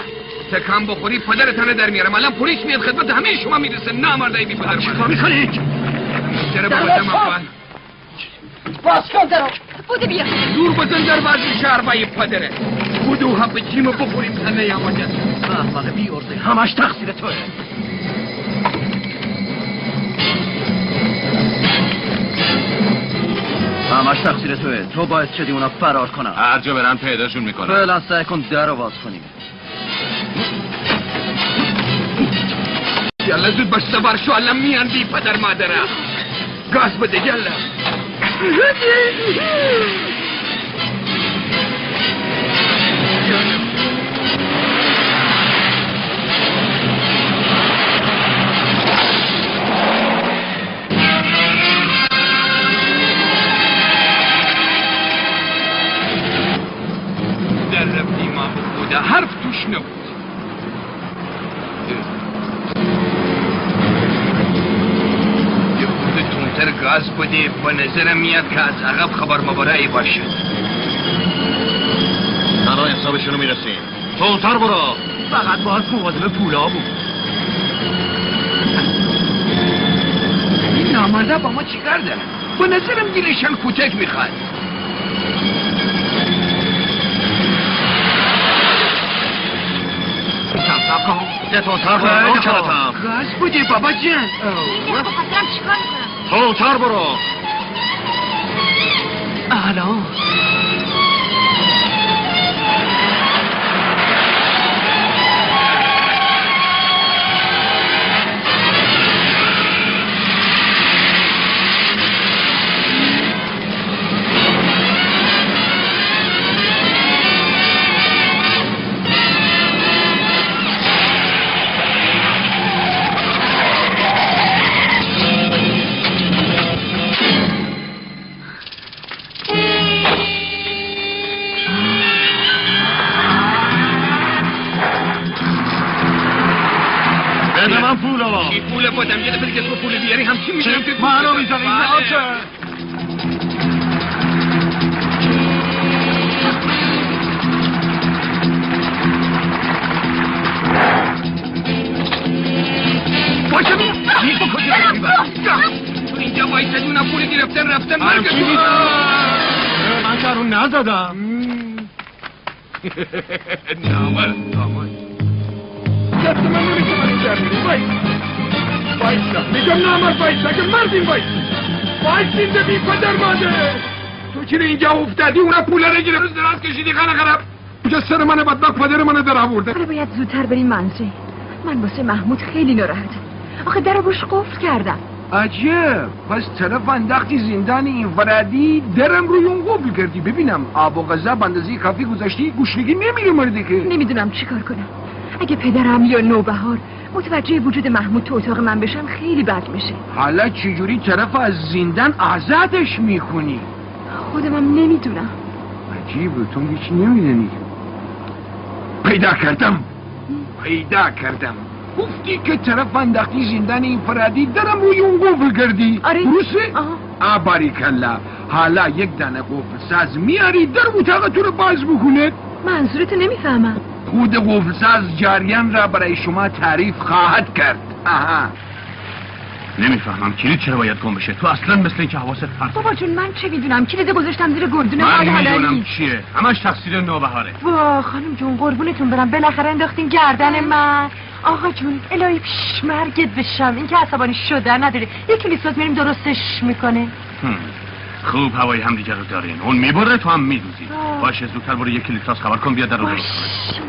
تکان بخوری پدر تنه در میارم الان پلیس میاد خدمت همه شما میرسه نامردایی بی پدر چیکار میکنی؟ چرا بابتم اول باز کن درو بوده بیا دور بزن در بازی شهر بایی پدره بودو حق جیمو بخوریم تنه یا مجد احمق بی ارزه همش تقصیر توه همش تقصیر توه تو باعث شدی اونا فرار کنن هر جا برن پیداشون میکنن فعلا سعی کن در رو باز کنیم یالا زود باش سوار شو الان میان بی پدر مادره گاز بده یالا در رفتی ما بوده حرف توش نبود تر گاز بده به نظرم میاد که از عقب خبر مبارایی باشد تنها حسابشونو میرسیم زودتر برو فقط باید مواظب پولا بود این نامرده با ما چیکار داره به نظرم دیلشان کوچک میخواد دتونتر برو کلتم گاز بده بابا جان بخاطرم چیکار کنم زودتر برو الان بده من پولو چی پول بودم یه دفعه که تو پول بیاری همچی میشنم توی منو میزنی باشه چی تو کجا تو اینجا وایسادی اونا پول گرفتن رفتن مرگتون من کارون نزدم نامرد دست من نمیشه من این جرمونی وایسا میگم نامرد وایسا اگه مردیم وایسین ده بی پدر ماده تو چیره اینجا افتادی اونا پوله رو گیره روز دراز کشیدی خانه خراب اینجا سر منه بدبخت پدر منه در آورده حالا باید زودتر بریم منزل من واسه محمود خیلی ناراحتم آخه در رو باش قفل کردم عجب پس طرف انداختی زندان اینفرادی درم روی اون قفل کردی ببینم آب و غذا بندازی کافی گذاشتی گوشنگی نمیره مرده که نمیدونم چی کار کنم اگه پدرم یا نوبهار متوجه وجود محمود تو اتاق من بشن خیلی بد میشه حالا چجوری طرف از زندان آزادش میکنی؟ خودمم نمیدونم عجیبه تو هیچ نمیدونی پیدا کردم گفتی که طرف انداختی زندان اینفرادی درم روی اون قفل کردی آره درسته؟ باریکلا حالا یک دانه قفل ساز میاری در اتاق تو رو باز بکنه منظورتو نمیفهمم خود قفل ساز جریان را برای شما تعریف خواهد کرد نمیفهمم کلید چرا باید گم بشه تو اصلا مثل اینکه حواست پرت بابا جون من چه میدونم کلیدو گذاشتم زیر گلدون من حال میدونم چیه همش تقصیر نوبهاره وا خانم جون قربونتون برم بالاخره انداختین گردن من آقا جون الهی پیش مرگت بشم این که عصبانی شدن نداره یکی لیساز میریم درستش میکنه خوب هوای هم دیگه رو دارین اون میبره تو هم میدوزی باشه زودتر برو یکی لیساز خبر کن بیا در رو درست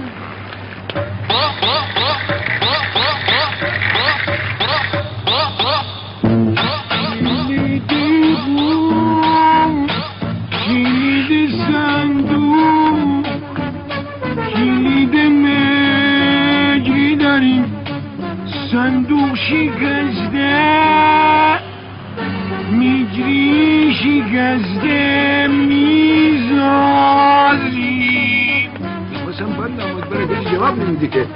شکسته میگری شکسته میذاری مثلا بند آمد برای بهش جواب نمیده که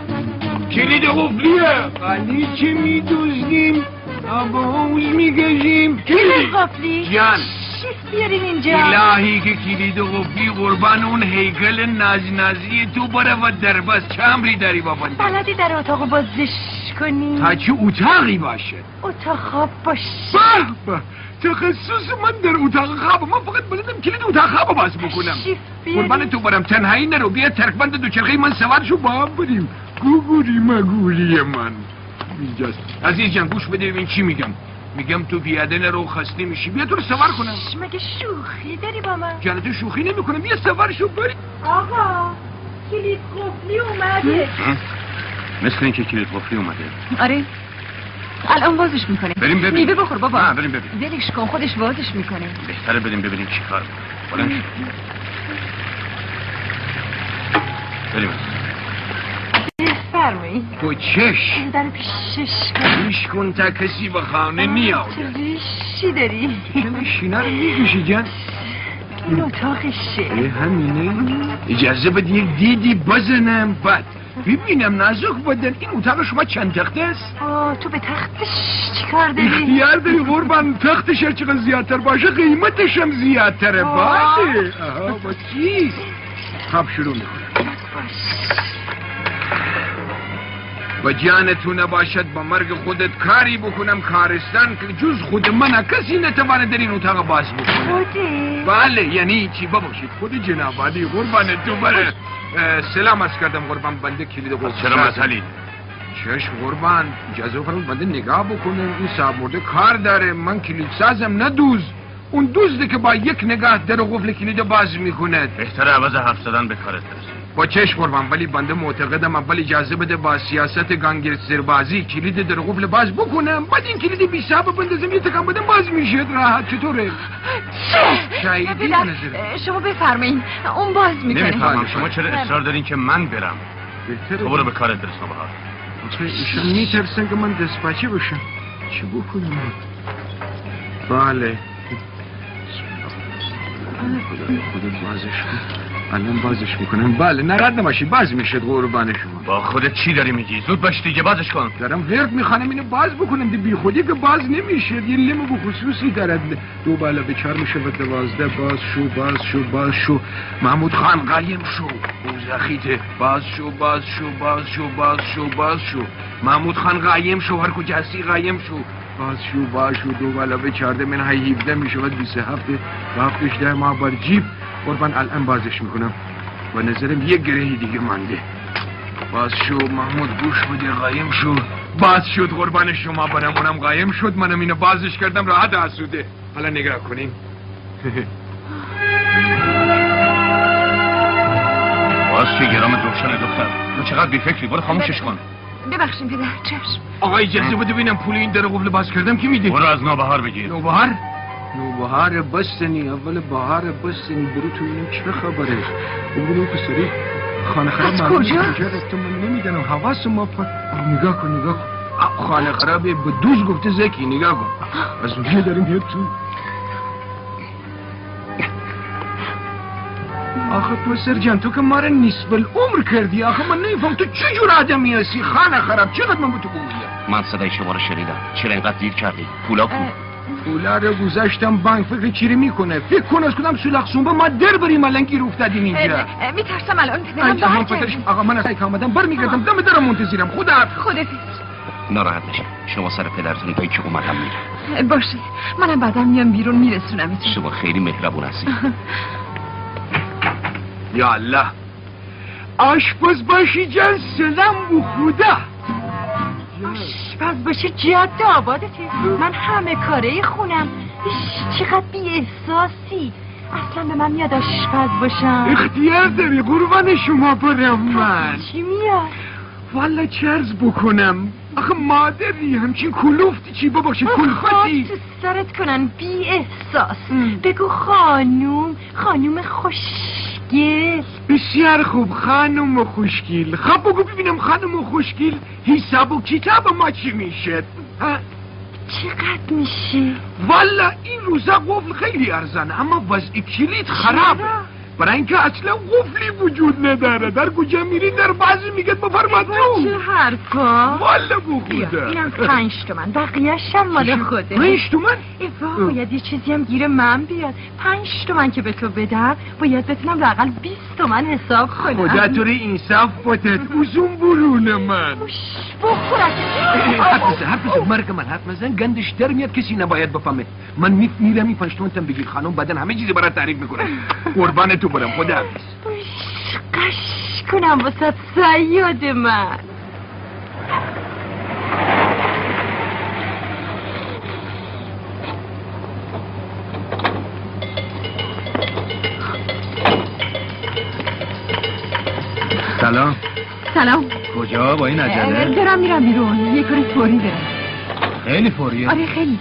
کلید قفلیه ولی چه میدوزدیم آباوز میگشیم کلید قفلی؟ جان چیست بیارین اینجا؟ الهی که کلید قفلی قربان اون هیکل نازی تو بره و دربست چه امری داری بابا بلدی در اتاق بازش کنی؟ تا چه اتاقی باشه؟ اتاق خواب باشه به تخصص من در اتاق خواب من فقط بلدم کلید اتاق خواب باز بکنم قربان تو برم تنهایی نرو بیا ترکبند دوچرخه من سوار شو با هم بریم گوگولی مگولی من اینجاست عزیز جان گوش بده ببین چی میگم تو پیاده نرو خسته میشی بیا تو رو سوار کنم مگه شوخی داری با من؟ جان تو شوخی نمیکنم بیا سوار شو بریم آقا کلید قفلی اومده مثل اینکه کلید قفلی اومده آره الان وازش میکنه بریم ببین میوه بخور بابا نه بریم ببین ولش کن خودش وازش میکنه بهتره بریم ببینیم چی کار بلند بریم بفرمایید تو چش در پیشش پیش کن تا کسی به خانه نیاد چه ریشی داری؟ شینا رو میکشی جان این اتاقشه همینه اجازه بده یک دیدی بزنم بعد ببینم نازک بدن این اتاق شما چند تخته است؟ تو به تختش چی کار داری؟ اختیار داری قربان تختش هر چقدر زیادتر باشه قیمتش هم زیادتره بله آها با چی؟ خب شروع میکنم با جانتو نباشد با مرگ خودت کاری بکنم کارستان که جز خود من کسی نتوانه در این اتاق باز بکنه خودی؟ بله یعنی چی ببخشید خود جناب علی قربان تو بره سلام عرض کردم قربان بنده کلید قفل چرا مسئله چشم قربان اجازه فرمود بنده نگاه بکنه این صاحب مرده کار داره من کلید سازم نه دوز اون دوزده که با یک نگاه در قفل کلید باز میکنه بهتره عوض حرف زدن به کارت برسه با چشم قربان ولی بنده معتقدم اول اجازه بده با سیاست گانگستربازی کلید در قفل باز بکنم بعد این کلید بی صاحب بندازم یه تکان بدم باز میشه راحت چطوره شایدی به نظر شما بفرمایید اون باز میکنه نمیفهمم شما چرا اصرار دارین که من برم تو برو به کارت برس نوبهار ایشون میترسن که من دستپاچه باشم چی بکنم بله خودت بازش کن الان بازش میکنم بله نرد نباشید باز میشد قربان شما با خودت چی داری میگی زود باش دیگه بازش کن دارم ورد میخوانم اینو باز بکنم دی بی خودی که باز نمیشه یه لیمو به خصوصی دارد 2 × 4 میشه و 12 باز شو محمود خان قایم شو زخیته باز شو محمود خان قایم شو هر کجا هستی قایم شو باز شو 2 × 4 من های 17 میشه و 27 وقتش در ما بر جیب قربان الان بازش میکنم و نظرم یک گرهی دیگه مانده باز شو محمود گوش بده قایم شو باز شد قربان شما برم اونم قایم شد منم اینو بازش کردم راحت آسوده حالا نگاه کنیم باز چه گرام روشن دختر تو چقدر بیفکری برو خاموشش کن ببخشید پدر چشم آقا اجازه بده ببینم پول این در قفل باز کردم کی میده برو از نوبهار بگیر نوبهار بستنی اول بهار بستنی برو تو اینم چه خبره ببینم پسری خانه خراب از کجا؟ تو من نمیدنم حواس ما نگاه کن خانه خرابه به دوز گفته زکی نگاه کن از اونجا داریم بیاد تو آخه پسر جان تو که ما را نصف العمر کردی آخه من نمیفهم تو چجور آدمی هستی خانه خراب چقدر من به تو بگویم من صدای شما رو شنیدم چرا اینقدر دیر کردی پولا کو پولا رو گذاشتم بانک فکر چیری میکنه فکر کن از کدام سولاخ سونبه ما در بریم الان گیر افتادیم اینجا میترسم الان پدرم برگردیم آقا من از آمدم برمیگردم دم درم منتظرم خدا ناراحت نشید شما سر پدرتونی پای که اومدم میرم باشه منم بعدم میام بیرون میرسونم شما خیلی مهربون هستی یا الله آشپز باشی جان سلام بو خدا آشپز باشی جد آبادتی من همه کاره خونم چقدر بی احساسی اصلا به من میاد آشپز باشم اختیار داری قربان شما برم من چی میاد؟ والا چه عرض بکنم آخه مادری همچین کلوفتی چی بباشه کلفتی تو سرت کنن بی احساس بگو خانوم خوشگل بسیار خوب خانوم خوشگل خب بگو ببینم خانوم خوشگل حساب و کتاب ما چی میشه چقدر میشه؟ والا این روزا قفل خیلی ارزانه اما وضع کلید خرابه. برای اینکه اصلا قفلی وجود نداره. در کجا میری در بعضی میگه بفرمایید چه حرفا؟ والا بخوده. اینم 5 تومن بقیه‌اش هم مال خوده. 5 تومن؟ ایوا باید یه چیزی هم گیر من بیاد. 5 تومن که به تو بدم باید بتونم لااقل 20 تومن حساب کنم. خدا تو ری انصاف بتت اوزون برون من. حرف بزن مرگ من حرف بزن گندش در میاد کسی نباید بفهمه. من میرم این 5 تومن تم بگیر خانم بعدن همه چیزی برات تعریف میکنه. قربان تو برم خدا حافظ. قش کنم واسه صیاد من. سلام. سلام. کجا با این عجله؟ دارم میرم بیرون یه کاری فوری دارم. خیلی فوریه؟ آره خیلی.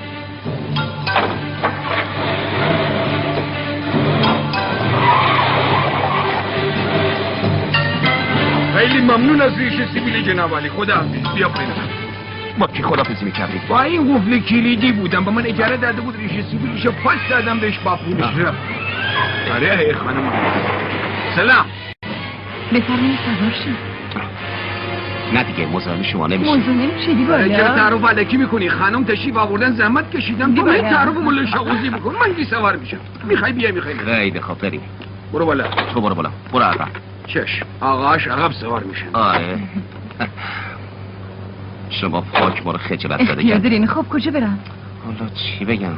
خیلی ممنون از ریش سیبیل جناب علی. خدا حافظ. بیا پایین. با کی خدافظی میکردی؟ با این قفل کلیدی بودم به من اجاره داده بود ریش سیبیلشو پاس دادم بهش با پولش رفت. آره خانم. سلام. بفرمایید سوار شید. نه دیگه مزاحم شما نمیشه. مزاحم نمیشدی بالا. چرا تعارف علکی میکنی؟ خانم تشریف آوردن زحمت کشیدم تو این تعارف مول شاوزی میکن. من بی سوار میشم. میخوای بیا میخوای. خیلی خوب بریم. برو بالا. تو برو بالا. برو عقب. چشم. آقاش عقب سوار میشه. آره. شما پاک ما رو خجالت زده اختیار دارین. خب کجا برم؟ حالا چی بگم؟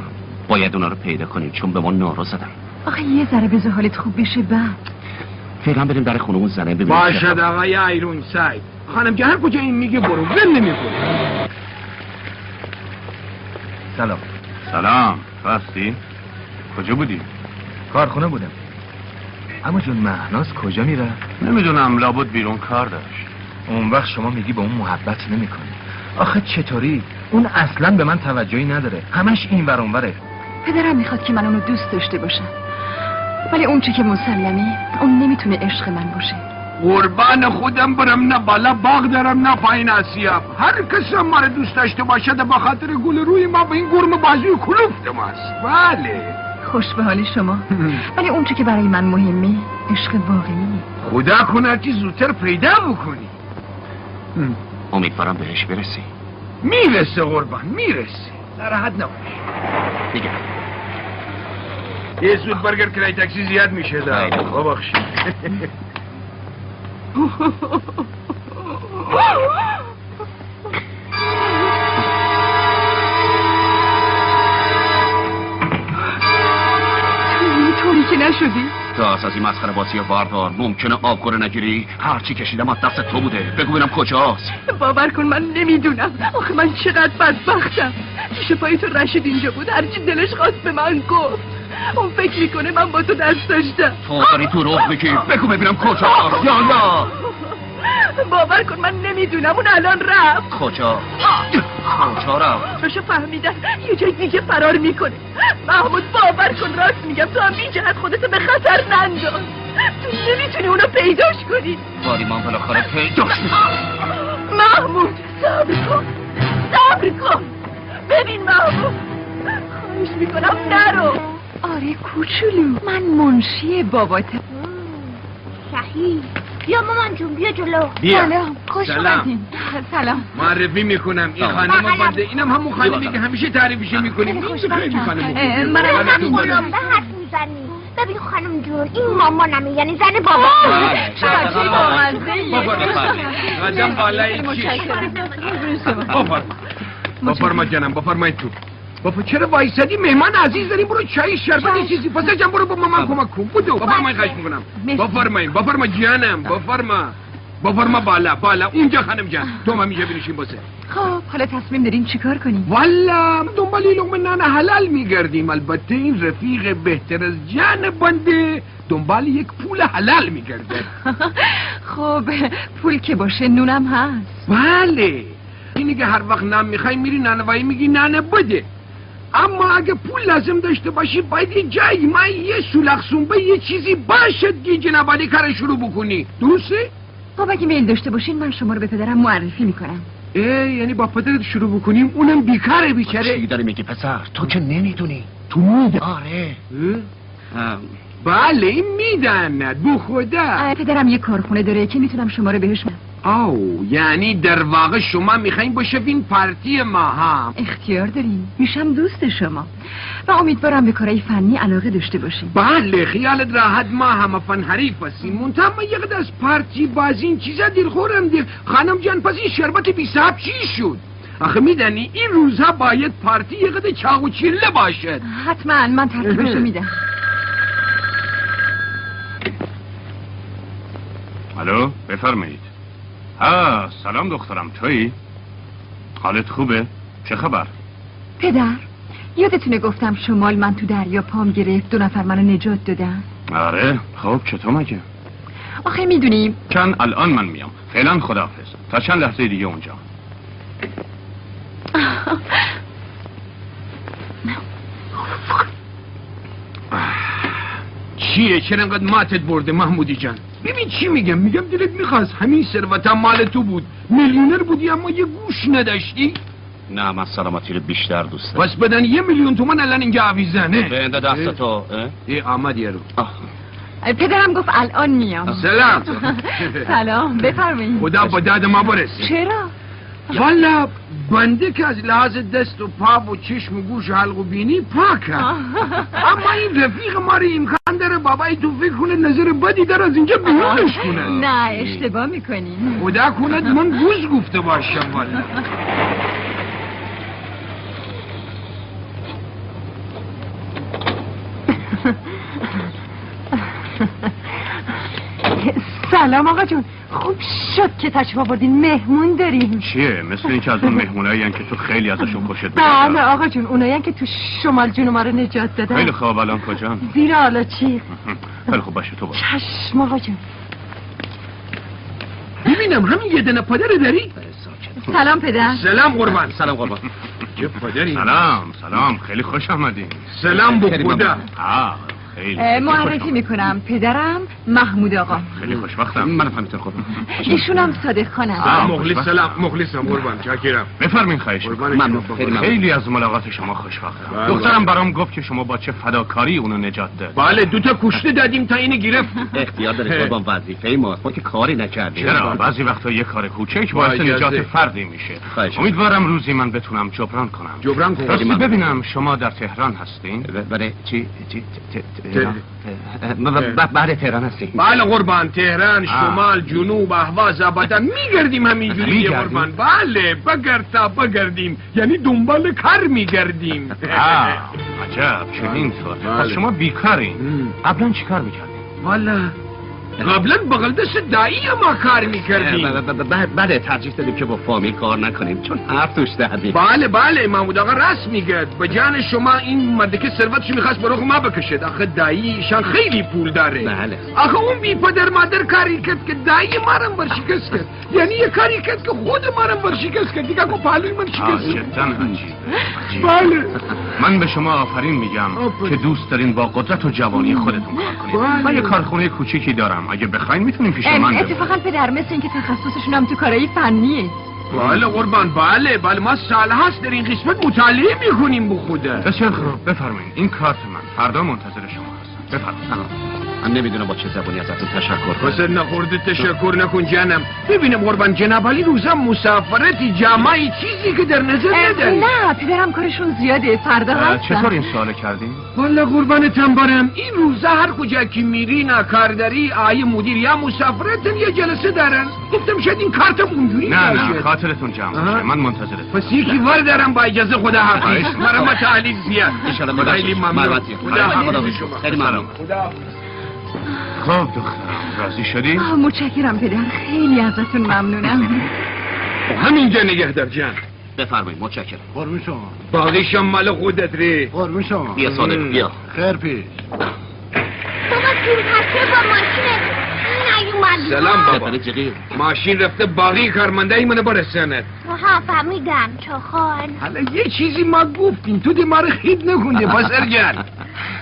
باید اونا رو پیدا کنیم چون به ما نارو زدن. آخه یه ذره بذار حالت خوب بشه بعد. فعلا بریم در خونمون زنه ببینیم. باشد آقای ایرون سعید. خانم که هر کجا این میگه برو ول نمیکنه. سلام. سلام. راستی؟ کجا بودی؟ کارخونه بودم. اما جون مهناز کجا میره؟ نمیدونم لابد بیرون کار داشت. اون وقت شما میگی با اون محبت نمیکنی. آخه چطوری؟ اون اصلا به من توجهی نداره. همش این ور اون وره. پدرم میخواد که من اونو دوست داشته باشم. ولی اون چی که مسلمی اون نمیتونه عشق من باشه. قربان خودم برم نه بالا باغ دارم نه پایین آسیاب. هر کس ما رو دوست داشته باشه به خاطر گل روی ما به این گرم بازوی کلوفت ماست. بله. خوش به حال شما. ولی اون چی که برای من مهمی عشق واقعی. خدا کنه که زودتر پیدا بکنی. امیدوارم بهش برسی. میرسه قربان میرسه. ناراحت نباش. دیگه یه زود برگر کرای تاکسی زیاد میشه دا. ببخشید. طوری که نشدی؟ تو از این مسخره بازی باردار. ممکنه آبگوره نگیری؟ هرچی کشیدم از دست تو بوده. بگو ببینم کجاست. باور کن من نمیدونم. آخه من چقدر بدبختم. پیش پای تو رشید اینجا بود. هرچی دلش خواست به من گفت. اون فکر میکنه من با تو دست داشتم. تو داری تو روح بگی. بگو ببینم کجاست. یا نه باور کن من نمیدونم. اون الان رفت. کجا رفت؟ روشو فهمیدن یه جای دیگه فرار میکنه. محمود باور کن راست میگم. تو هم بی جهت خودتو به خطر ننداز. تو نمیتونی اونو پیداش کنی. باری من بالاخره پیداش میکنم. محمود صبر کن. ببین محمود خواهش میکنم نرو. آره کوچولو من منشی باباتم. شهید بیا مامان جون بیا جلو. بیا. سلام خوش اومدین. سلام معرفی میکنم این خانم بنده. اینم همون خانمی که همیشه تعریفش میکنیم. خیلی خانم منم همین به حرف میزنی. ببین خانم جون این مامانمه یعنی زن بابا. چه بامزه. قدم بالای بفرما جانم بفرمایید تو. بابا چرا وایسادی؟ مهمان عزیز داریم. برو چای شربت چیزی پس جان برو با مامان کمک کن. بودو بفرمایید خواهش میکنم. بفرما جانم بفرما بالا اونجا خانم جان. تو هم همیشه بنشین باسه. خب حالا تصمیم دارین چیکار کنیم؟ والا دنبال لقمه نان حلال میگردیم. البته این رفیق بهتر از جان بنده دنبال یک پول حلال میگرده. خب پول که باشه نونم هست. بله اینی که هر وقت نان میخوای میری نانوایی میگی نان بده. اما اگه پول لازم داشته باشی باید یه جایی ما یه سولاخ سنبه یه چیزی باشد که جناب علی کار شروع بکنی. درسته؟ خب اگه میل داشته باشین من شما رو به پدرم معرفی میکنم. یعنی با پدرت شروع بکنیم اونم بیکاره بیچاره. چی داری میگی پسر؟ تو که نمیدونی. تو میدن؟ آره. بله این میدن بو خدا. پدرم یه کارخونه داره که میتونم شما رو بهش او یعنی در واقع شما میخواین باشین پارتی ما هم. اختیار داریم، میشم دوست شما و امیدوارم به کارهای فنی علاقه داشته باشیم. بله خیالت راحت، ما همه فن حریف هستیم. منتها ما یه قدر از پارتی بازی این چیزا دلخورم دل. خانم جان پس این شربت بی صاحب چی شد؟ آخه میدانی این روزها باید پارتی یه قدر چاق و چله باشد. حتما من ترتیبشو میدم. الو بفرمایید. سلام دخترم، تویی؟ حالت خوبه؟ چه خبر؟ پدر یادتونه گفتم شمال من تو دریا پام گرفت، 2 نفر منو نجات دادن. آره خب چطور مگه؟ آخه میدونیم الان من میام. فعلا خداحافظ، تا چند لحظه دیگه اونجا. چیه چرا انقدر ماتت برده محمودی جان؟ ببین چی میگم دلت میخواست همین ثروتم مال تو بود، میلیونر بودی اما یه گوش نداشتی. نه من سلامتی رو بیشتر دوست دارم. پس بدن 1 میلیون تومان الان اینجا عویزنه. بنده دست تو. آمد یارو. پدرم گفت الان میام. سلام. سلام بفرمایید. خدا با داد ما برسی. چرا؟ والا بنده که از لحاظ دست و پا و چشم و گوش و حلق و بینی پاکم. اما این رفیق ما رو امکان داره بابای تو فکر کنه نظر بدی در از اینجا بیرونش کنه. نه اشتباه میکنین. خدا کند من گوز گفته باشم. والا سلام آقا جون، خوب شد که تشریف آوردین، مهمون داریم. چیه؟ مثل این که از اون مهمونایی هن که تو خیلی ازشون خوشت میاد. بله آقا جون، اونایی هن که تو شمال جون ما رو نجات دادن. خیلی خوب، الان کجان؟ زیر حالا چی؟ خیلی خوب باشه تو باشه. چشم آقا جون. ببینم همین یه دنه پدر داری؟ سلام پدر. سلام قربان. سلام قربان. چه پدری؟ سلام خیلی خوش آمدین. سلام به خدا. معرفی میکنم، پدرم محمود آقا. خیلی خوشبختم. من همینطور خودم. ایشونم صادق خانم. مخلصم قربان، چاکرم. بفرمین خواهش. ممنون. خیلی از ملاقات شما خوشبختم. دخترم برام گفت که شما با چه فداکاری اونو نجات داد. بله 2 تا کشته دادیم تا اینو گرفت. اختیار داره قربان، وظیفه ماست، ما که کاری نکردیم. چرا بعضی وقتا یه کار کوچک باعث نجات فردی میشه. امیدوارم روزی من بتونم جبران کنم. ببینم شما در تهران هستین؟ بله چی بعد تهران هستیم. بله قربان، تهران، شمال، جنوب، اهواز، آبادان میگردیم همینجوری قربان. بله بگردیم یعنی دنبال کار میگردیم. عجب چه اینطور. پس شما بیکارین. قبلا چی کار میکردین؟ والا قبلا بغل دست دایی ما کار میکردیم. بله ترجیح دادیم که با فامیل کار نکنیم چون حرف توش دادیم. بله محمود آقا راست میگه. به جان شما این مردکه ثروتش میخواست برای ما بکشد. آخه داییشان خیلی پول داره. بله. آخه اون بی پدر مادر کاری کرد که دایی مارم برشکست کرد. یعنی یه کاری کرد که خود مارم برشکست کرد. دیگه که پهلوی من شکست کرد. بله. من به شما آفرین میگم که دوست دارین با قدرت و جوانی خودتون کار کنید. من یه کارخونه کوچیکی دارم، اگه بخواین میتونیم پیش من. اتفاقا پدر مثل این که تخصصشون هم تو کارهای فنیه. بله قربان، بله ما سال هست در این قسمت مطالعه میکنیم به خدا. بسیار خوب، بفرمایید این کارت من، فردا منتظر شما هستم. بفرمایید. من نمیدونم با چه زبانی ازتون تشکر کنم. بسر نخورده تشکر نکن جانم. ببینم قربان جناب علی روزا مسافرتی جامعی چیزی که در نظر نداری. نه پدرم کارشون زیاده، فردا هستم. چطور این سوال کردین؟ والا قربانتم برم این روزا هر کجا که میری نه کارداری آیه مدیر یا مسافرتن یه جلسه دارن. گفتم شاید این کارتم اونجوری نه خاطرتون جمع باشه. من منتظرتم. پس یکی ور دارم با اجازه خدا حافظ. مرحمت علی زیاد. ان شاء الله خیلی ممنون. خیلی ممنون. خب دخترم راضی شدی؟ متشکرم پدر، خیلی ازتون ممنونم. همینجا نگه در جان. بفرمایید متشکرم. قربون شما. باقیشم مال خودت ری. قربون شما. بیا صادق بیا. خیر پیش. بابا جون پسه با ماشینه نیومد. سلام بابا. ماشین رفته باقی کارمندای منو برساند. ها فهمیدم چخان. حالا یه چیزی ما گفتیم تو ما رو خید نکنده پسر جان.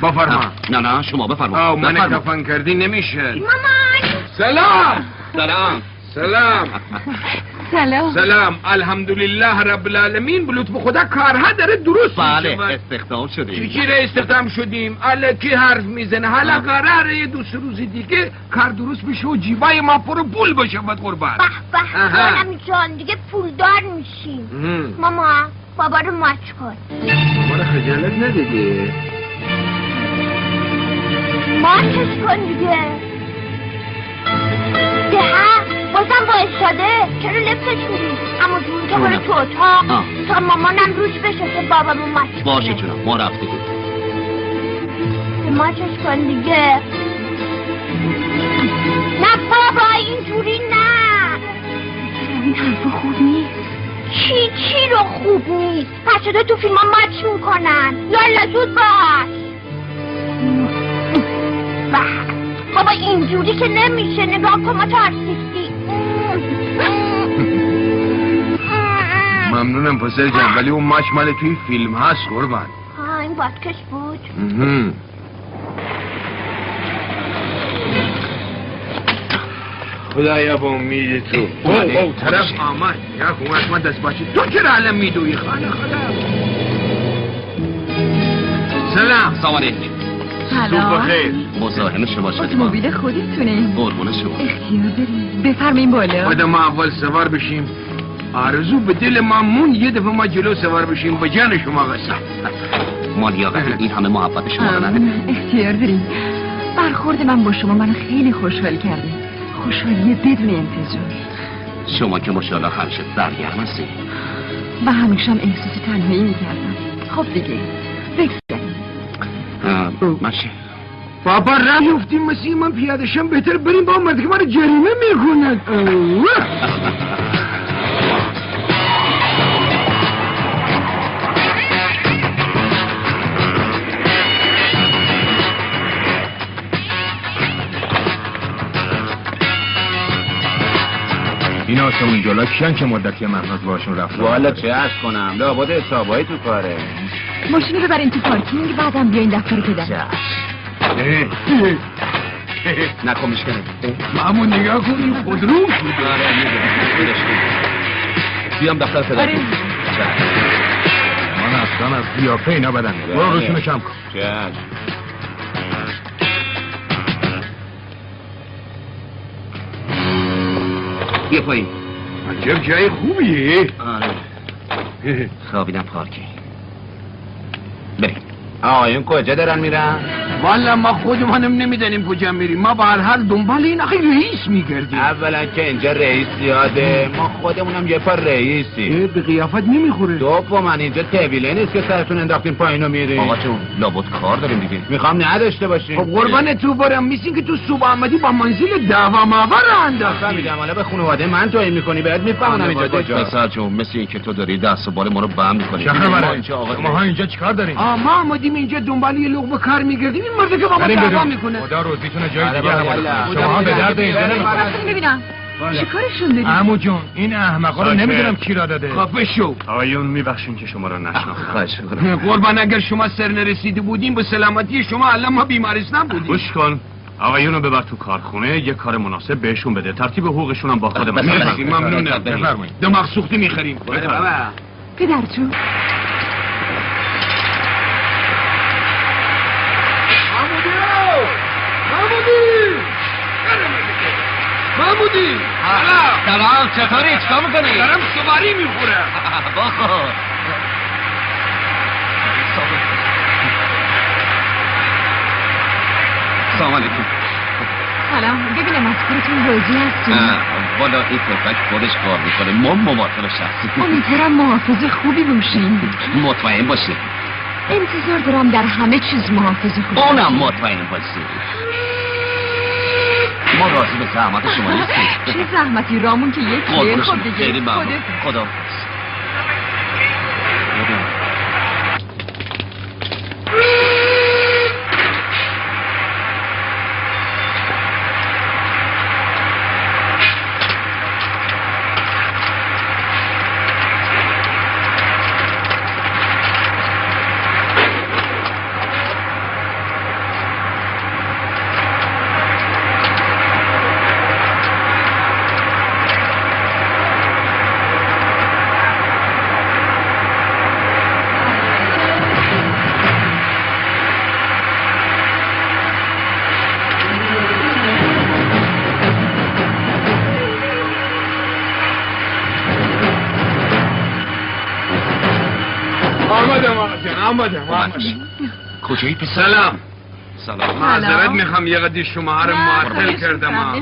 بفرما. نه شما بفرما. من کفن کردی نمیشه. مامان. سلام. سلام. الحمدلله رب العالمین. بلوت به خدا کارها داره درست بله میشه. استخدام شدیم. چی استخدام شدیم؟ الکی حرف میزنه. حالا قراره یه 2 روز دیگه کار درست بشه و جیبای ما پر پول بشه. بد قربان. به به دارم جان دیگه پولدار میشیم. ماما بابا رو ماچ کن. ما رو خجالت ندیدی؟ ماچش کن دیگه. بازم با استاده چرا لبسش میری؟ اما جون که برو تو اتاق تا مامانم روش بشه که بابامو ماچ باشه جونم ما رفتیم. ماچش کن دیگه. نه بابا اینجوری نه. این حرفا خوب نیست. چی رو خوب نیست؟ بچه‌ها تو فیلم ها ماچ میکنن. یالا زود باش. بابا اینجوری که نمیشه. نگاه کن ما ترسیستی. ممنونم پسر جان ولی اون ماچ مال توی فیلم هست قربان. این بادکش بود. خدایا با امید تو. او طرف آمد. یا کمک من دست باشی. تو چرا علم میدوی خانه خدا؟ سلام علیکم. سلام. بخیر. مزاحم شما شدیم. اتومبیل خودتونه؟ قربون شما. اختیار داریم. بفرمایین بالا. بعد ما اول سوار بشیم. آرزو به دل ما مون یه دفعه ما جلو سوار بشیم به جان شما قسم. ما لیاقت این همه محبت شما رو نداریم. اختیار داریم. برخورد من با شما منو خیلی خوشحال کرده. خوشحالی بدون انتظار. شما که ماشاءالله همیشه سرگرم هستی. و همیشه هم احساس تنهایی میکردم. خب دیگه بگذاریم. ماشی بابا راه افتیم مسیح من پیاده شم بهتر بریم با مرد که ما رو جریمه میکنند. این آسمون جلو کیان که مدتی مهناز باشون رفتم. والا چه عرض کنم لابد حسابایی تو کاره. ماشین رو ببرین تو پارکینگ بعدم بیاین دفتر پدر. نکن میشکنه. مامون نگاه کنیم خودرو شده. بیام دفتر پدر. من اصلا از قیافه اینا بدن. برو روشونو کم کن. بیا پایین. عجب جای خوبیه. آره خوابیدم پارکینگ. بریم. آقایون کجا دارن میرن؟ والا ما خودمانم نمیدانیم کجا میریم. ما به هر حال دنبال این آخه رئیس میگردیم. اولا که اینجا رئیس زیاده. ما خودمونم یه پار رئیسی. به قیافت نمیخوره. دوم اینجا طویله نیست که سرتون انداختین پایین و میرین. آقا جون لابد کار داریم دیگه. میخوام نداشته باشین. خب قربان تو برم میسین که تو صبح آمدی با منزل دعوا ماوا رو انداختی. فهمیدم حالا به خانواده من توهین میکنی بهت میفهمم اینجا کجا. پسر جون مثل این که تو داری دست و بال ما رو بم میکنی. ما اینجا چیکار داریم؟ ما آمدیم اینجا دنبال یه لقمه کار میگردیم. این مرد که با ما دعوا میکنه. خدا روزیتون جای دیگه حواله. شما به درد اینجا نمیخورید. ببینم چیکارشون داریم؟ عمو جون این احمقا رو نمیدونم کی را داده. خفه شو. آقایون میبخشین که شما رو نشناختم. خواهش میکنم. قربان اگر شما سر نرسیده بودیم به سلامتی شما الان ما بیمارستان بودیم. گوش کن. آقایونو ببر تو کارخونه یه کار مناسب بهشون بده. ترتیب حقوقشون هم با خود من. ممنونم. بفرمایید. دماغ سوختی میخریم. پدر جون محمودی سلام چطوری؟ چیکار میکنی؟ دارم سواری میخورم. بخور. سلام علیکم. سلام. ببینم از کارتون راضی هستین؟ والا این پفک خودش کار میکنه. ما مماثلش هستیم. امیدوارم محافظ خوبی باشین. مطمئن باشی. انتظار دارم در همه چیز محافظ خوبی. اونم مطمئن باشی. ما راضی به زحمت شما نیستیم. چه زحمتی رامون که یکیه. خب دیگه خیلی ممنون. خدا جان آمدم. کجایی پسر؟ سلام. معذرت میخوام یه قدی شما رو معطل کردم.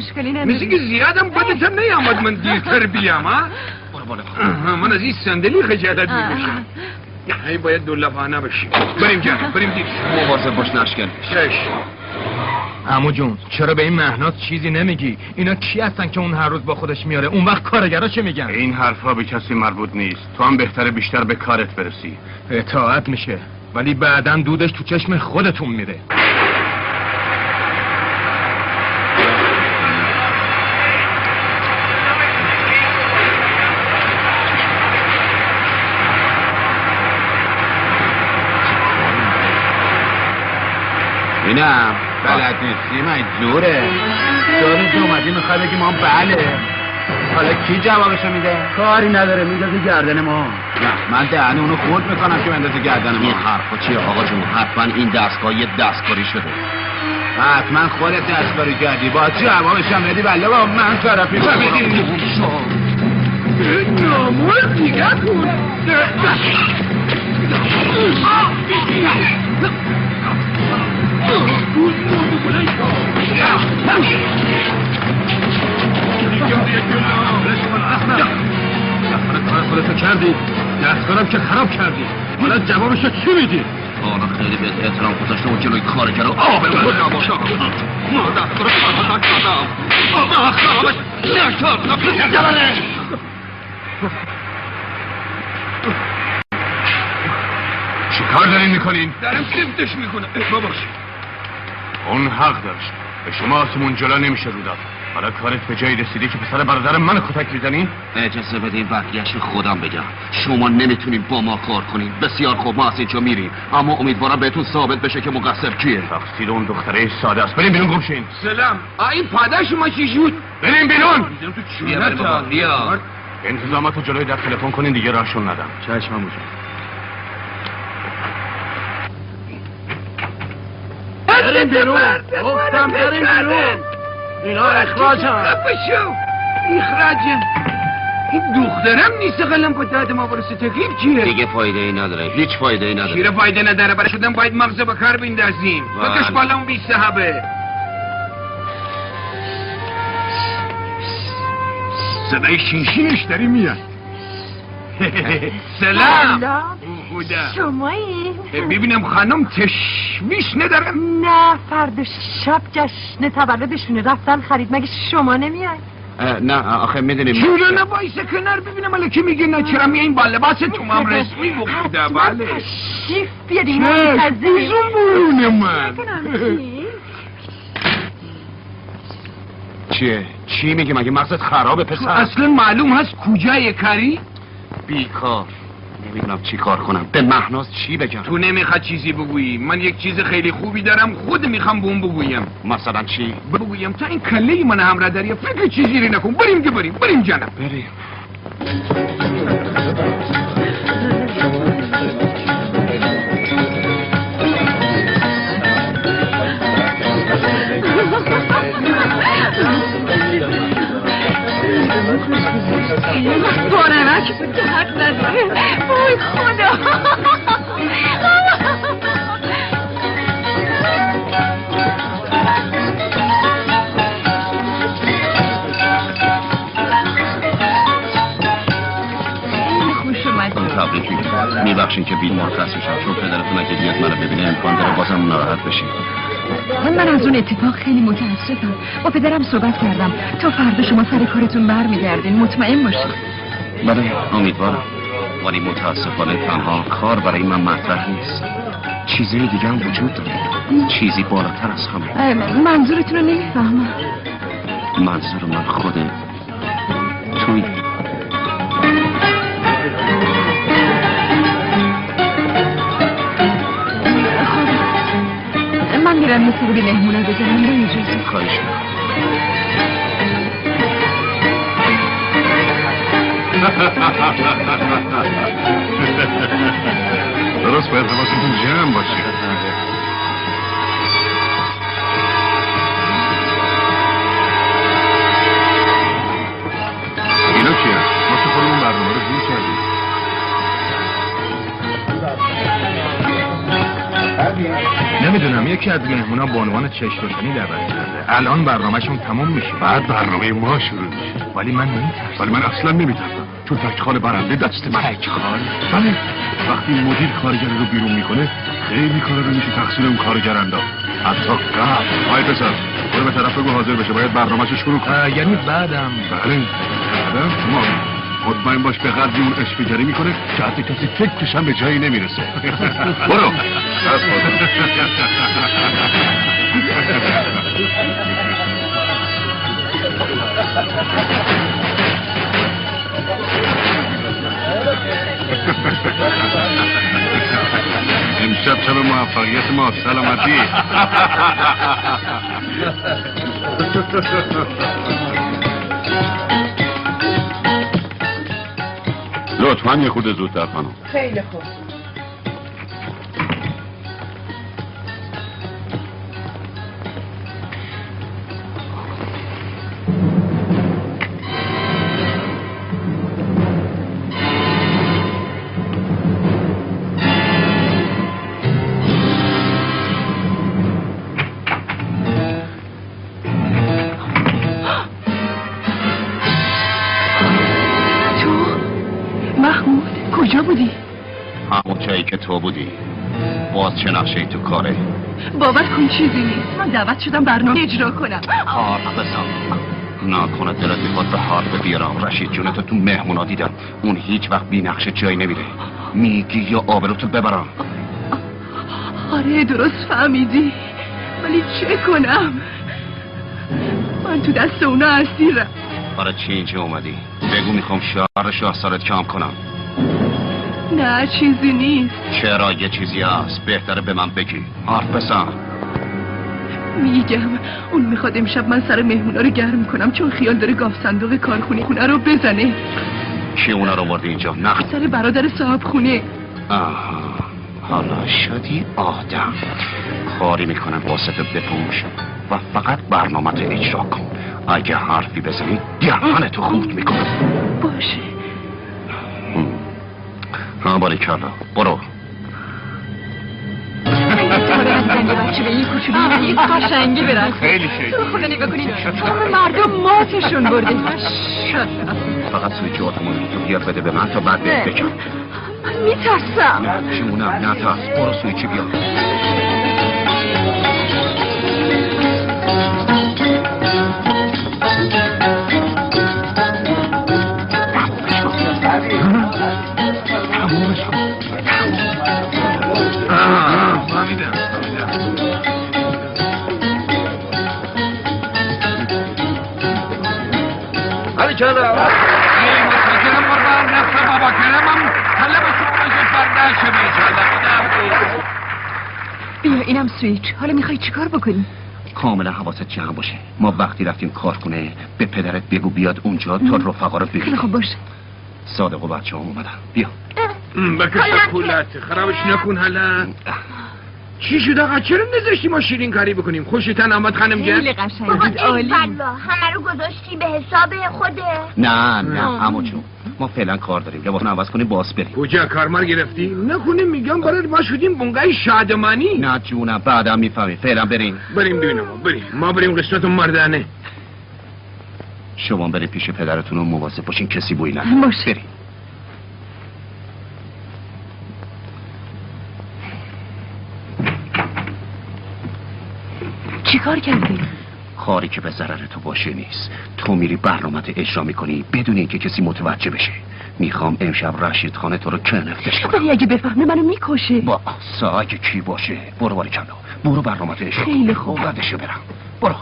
مثل که زیادم بدتر نیامد من دیرتر بیام ها؟ من از این صندلی خجالت میکشم. این باید دولفانه بشیم. بریم جان بریم دید. مواظب باش نشکن. عمو جون چرا به این مهناز چیزی نمیگی؟ اینا کی هستن که اون هر روز با خودش میاره؟ اون وقت کارگرا چه میگن؟ این حرفا به کسی مربوط نیست. تو هم بهتره بیشتر به کارت برسی. اطاعت میشه ولی بعداً دودش تو چشم خودتون میره. اینم بلد نیستی مجبوره. دارید اومدی میخواد بگی ما بله. حالا کی جوابشو میده؟ کاری نداره میدازه گردن ما. نه من دهنه اونو خورد میکنم که بندازه گردن ما. این حرفا چیه آقا جون؟ حتما این دستگاه یه دستکاری شده. حتما خودت دستکاری کردی. با جوابشم بدی بله با من طرفی ببینی. نامور دیگه کن. خودتو کردی دستکارم که خراب کردی. حالا جوابشو چی میدی؟ حالا خیلی بهت احترام گذاشته و جلوی کارگر آب رو نباشه. ما دستکار خراب کردم. ما خرابش نکردم. چی کار دارین میکنین؟ دارم سفتش میکنم. باباش اون حق داشت. به شما آسمون جلو نمیشه رو داد. حالا کارت به جایی رسیدی که پسر برادر من کتک میزنین؟ اجازه بدین بقیه‌شو خودم بگم. شما نمیتونین با ما کار کنین. بسیار خوب ما از اینجا میریم. اما امیدوارم بهتون ثابت بشه که مقصر کیه. تقصیر اون دختره ساده است. بریم بیرون گمشین. سلام. این پاداش ما چی شد؟ بریم بیرون. بیا. انتظاماتو جلوی در تلفن کنین دیگه راهشون ندم. چشم عمو جون. بریم بیرون. گفتم بریم بیرون. اینا اخراجم. اخراجم. این دخترم نیست قلم پتاد ما برسه تکلیف چیه؟ دیگه فایده ای نداره. هیچ فایده ای نداره. چیره فایده نداره؟ برای شدن باید مغز به کار بندازیم. بکش بالا اون بی صحبه. صدای شینشینش داری میاد. سلام. شمایی؟ ببینم خانم تشویش ندارم. نه فردا شب جشن تولدشونه رفتن خرید. مگه شما نمیای؟ نه آخه میدونیم چرا نبایسته کنار ببینم الان کی میگه نه چرا میایین با لباس تو هم رسمی بخوده بله تشریف بیاریم نه کجا برونه من چیه؟ چی میگه؟ مگه مغزت خرابه پسر؟ اصلا معلوم هست کجای کاری؟ بیکار نمیدونم چی کار کنم. به مهناز چی بگم؟ تو نمیخواد چیزی بگویی. من یک چیز خیلی خوبی دارم خود میخوام به اون بگویم. مثلا چی؟ بگویم تا این کله من همراه داری فکر چیزی ری نکن. بریم که بریم جانم. بریم. بارنک بود که حق نداره. وای خدا. خوش اومدید. تبریک میگم. میبخشین که بیل مرخص میشم چون پدرتون اگه بیاد منو ببینه امکان داره بازم ناراحت بشید. من از اون اتفاق خیلی متاسفم. با پدرم صحبت کردم تا فردا شما سر کارتون برمیگردین. مطمئن باشید. بله امیدوارم. ولی متاسفانه تنها کار برای من مطرح نیست. چیزی دیگه هم وجود داره. چیزی بالاتر از همه. منظورتون رو نمیفهمم. منظور من خوده توی من میرم یه سری به مهمونه بزنم. به اجازه. خواهش میکنم. درست باید حواستون جمع باشه. اینا چیه؟ ما که خودمون برنامه رو جور کردیم. نمیدونم یکی از مهمونا به عنوان چشم روشنی دعوت کرده. الان برنامهشون تموم میشه. بعد برنامه ما شروع میشه. ولی من نمیترسم. ولی من اصلا نمیترسم، چون تکخال برنده دست من. تکخال؟ بله، وقتی مدیر کارگر رو بیرون میکنه خیلی کارا رو میشه تقصیر اون کارگر انداخت، حتی قبل. آی پسر برو به طرف بگو حاضر بشه، باید برنامه‌شو شروع کنه. یعنی بعدم؟ بله بعدم شما مطمئن باش به قدری اون اشپیگری میکنه که حتی کسی فکرش هم به جایی نمیرسه. برو دست امشب شب موفقیت ما. سلامتی. لطفاً یه خود زودتر خانم. خیلی خوب. کجا بودی؟ همون جایی که تو بودی. باز چه نقشه‌ای تو کاره؟ باور کن چیزی نیست. من دعوت شدم برنامه اجرا کنم. حرف بزن. نکنه دلت میخواد به حرف بیارم. رشید جونتو تو مهمونا دیدم، اون هیچ وقت بی نقشه جایی نمیره. میگی یا آبروتو ببرم؟ آره درست فهمیدی، ولی چه کنم؟ من تو دست اونا اسیرم. برای چی اینجا اومدی؟ بگو میخوام شعرشو از سرت کم کنم. نه چیزی نیست. چرا یه چیزی هست؟ بهتره به من بگی. حرف بزن. میگم اون میخواد امشب من سر مهمونا رو گرم کنم، چون خیال داره گاف صندوق کارخونه خونه رو بزنه. کی اونا رو برده اینجا؟ نه سر برادر صاحب خونه. آها حالا شدی آدم. کاری میکنم واسه بپوش و فقط برنامه رو اجرا کن. اگه حرفی بزنی دهنتو خورد میکنم. باشه. باریکلا برو. بچه به این کوچولی این قشنگی برن. خیلی شیطانی. تو خونه نگاه کنید تمام مردم ماتشون برده. فقط سویچ اتومبیل تو بیار بده به من تا بعد بهت بگم. من میترسم. نه جونم نه ترس. برو سویچی بیار. چرا؟ متشکرم قربان نفس بابا کرمم طلب شما زودتر نشه بیشالله. بیا اینم سویچ. حالا میخوای چیکار بکنی؟ کاملا حواست جمع باشه. ما وقتی رفتیم کارخونه به پدرت بگو بیاد اونجا تا رفقا رو ببینه. خیلی خوب باشه. صادق و بچه هم اومدن. بیا بکش پولت خرابش نکن حالا. چی شد آقا؟ چرا نذاشتی ما شیرین کاری بکنیم؟ خوشتن آمد خانم جان؟ خیلی قشنگ بابا بود. عالی. والله همه رو گذاشتی به حساب خوده. نه عمو جون ما فعلا کار داریم. لباسون عوض کنیم باز بریم. کجا کارمار گرفتی؟ نکنه میگم برای ما شدیم بونگای شادمانی. نه جونم بعدم میفهمی. فعلا بریم. بریم ببینم. ما بریم قسمت مردانه. شما بریم پیش پدرتون و مواظب باشین کسی بوی نده. باشه. بریم. چی کار کردی؟ کاری که به ضرر تو باشه نیست. تو میری برنامه‌ت اجرا میکنی بدون اینکه کسی متوجه بشه. میخوام امشب رشید خانه تو رو کنفتش کنم. ولی اگه بفهمه منو میکشه. با اگه کی باشه برو باریکلا. برو برنامه‌ت اجرا. خیلی خوب. بعدشو برم. برو.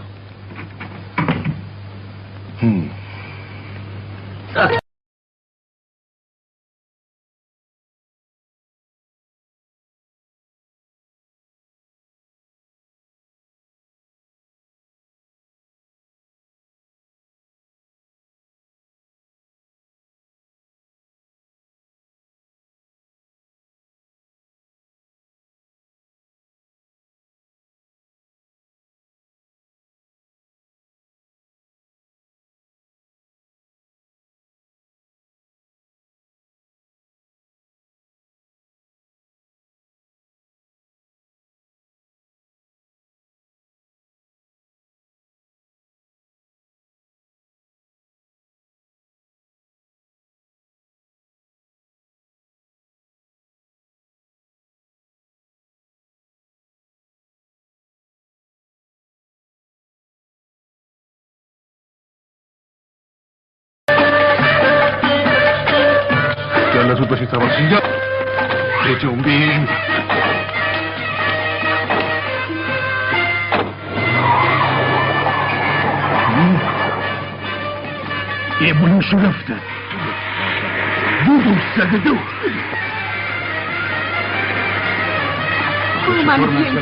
حالا زود باشید سوار اینجا به جنبین. یه بلوشو رفته دو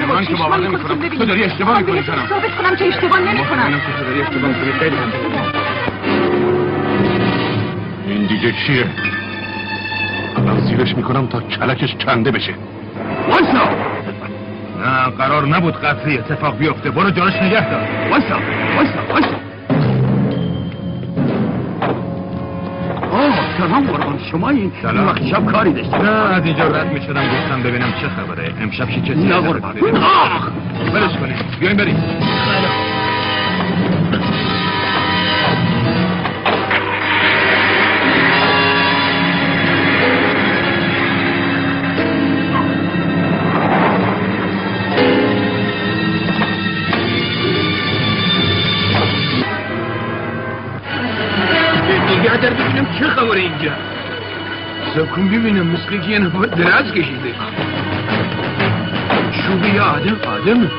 من که باور نمی کنم تو داری اشتباه میکنی کنم ثابت کنم که اشتباه نمی کنم تو داری اشتباه میکنی خیلی این دیگه چیه؟ الان زیرش میکنم تا کلکش کنده بشه. وایسا! نه قرار نبود قتلی اتفاق بیفته. برو جلوش نگه دار. وایسا! سلام قربان شما این وقت شب کاری داشتی؟ نه از اینجا رد میشدم گفتم ببینم چه خبره. امشب چه کسی نه قربان برش کنیم بیایم بریم. در ببینم چه خبره اینجا. سکون ببینم مثل که یه نفر دراز کشیده. شوبه یا آدم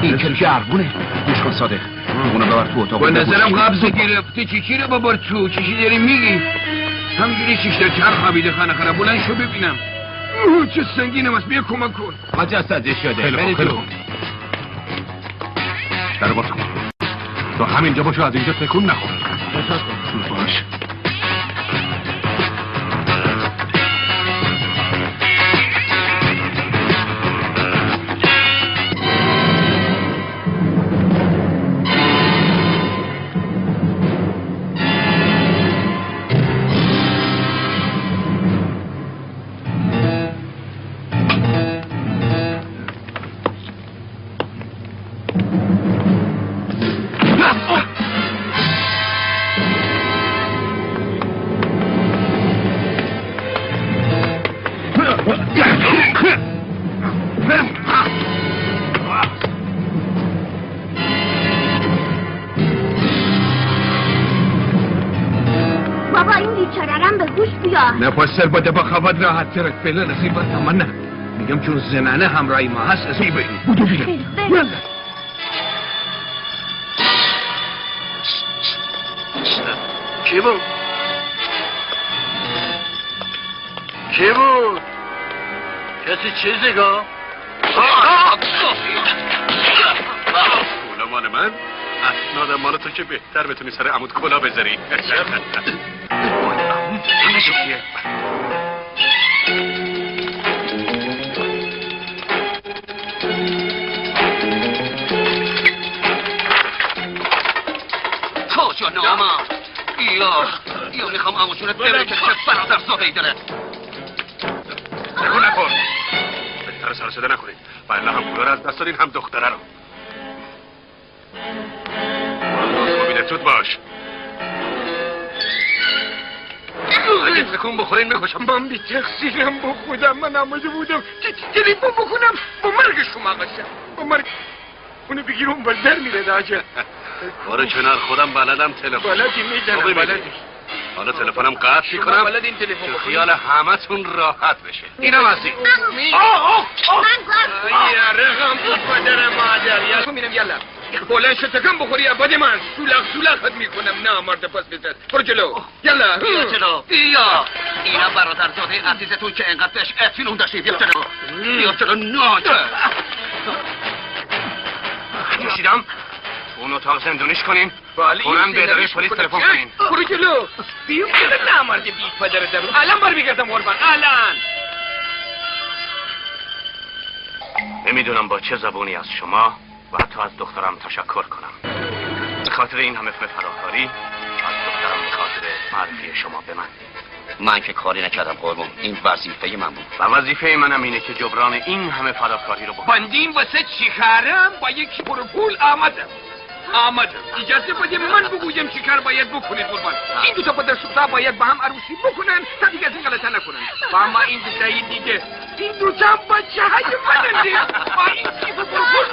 این که جربونه. گوش کن صادق اونو ببر تو اتاق. با نظرم قبضه گرفته. چی رو ببر تو؟ چی داری میگی؟ همجوری شیشتر چرخ خوابیده خانه بلند شو ببینم. چه سنگینم است. بیا کمک کن. مجسده شده. خیلی خوب در باز کن. تو همینجا باشو از اینجا تکون نخور. باش نفسر بده با خواد راحت ترک فعلا نصیبت من نه. میگم چون زنانه همراهی ما هست اصیب این بودو بیرم. کی بود؟ کسی چیزی گو؟ کولا مال من؟ اسناد مال تو که بهتر بتونی سر عمود کولا بذاری. کجا نامم یا میخوام عموشونت ببره که چه برادر زاده داره. نکن بهتر سر صدا نکنید و الا هم پولا رو از دست دارین هم دختره رو. امید زود باش. اگه تکون بخورین میخوشم. من بی تقصیرم با خودم. من آمده بودم که تلیفون بکنم با مرگ شما قسم. با مرگ اونو بگیرم بل در میره داجه. باره کنار خودم بلدم تلفن. بلدی میزنم بلدی. حالا تلفنم قطع میکنم بلدین تلفن که خیال همه تون راحت بشه. اینم هستی. من گفت یا رقم پدر مادر. یا تو میرم یلا بلند شد تکم بخوری عباد من سولخت میکنم. نه مرد پس بزد. برو جلو یلا بیا جلو بیا. اینم برادر زاده عزیزتون که انقدر بهش اطمینان داشتی. بیا جلو ناجه. کشیدم اون اتاق زندونیش کنین. اونم به اداره پلیس تلفن کنین. برو جلو. بیو که نه مرد بی پدر درو. الان برمیگردم قربان. الان نمیدونم با چه زبونی از شما و حتی از دخترم تشکر کنم. به خاطر این همه فراخواری از دخترم به خاطر معرفی شما به من که کاری نکردم قربون. این وظیفه من بود و وظیفه منم اینه که جبران این همه فداکاری رو بکنم. بندیم واسه چی کارم با یک پروپول آمدم. اجازه بده من بگویم چی کار باید بکنید قربان. این دو تا پدر سوخته باید با هم عروسی بکنن تا دیگه از این غلطه نکنن. و اما این دوتایی دیگه این دو تا بچه های منن. با این چی پروپول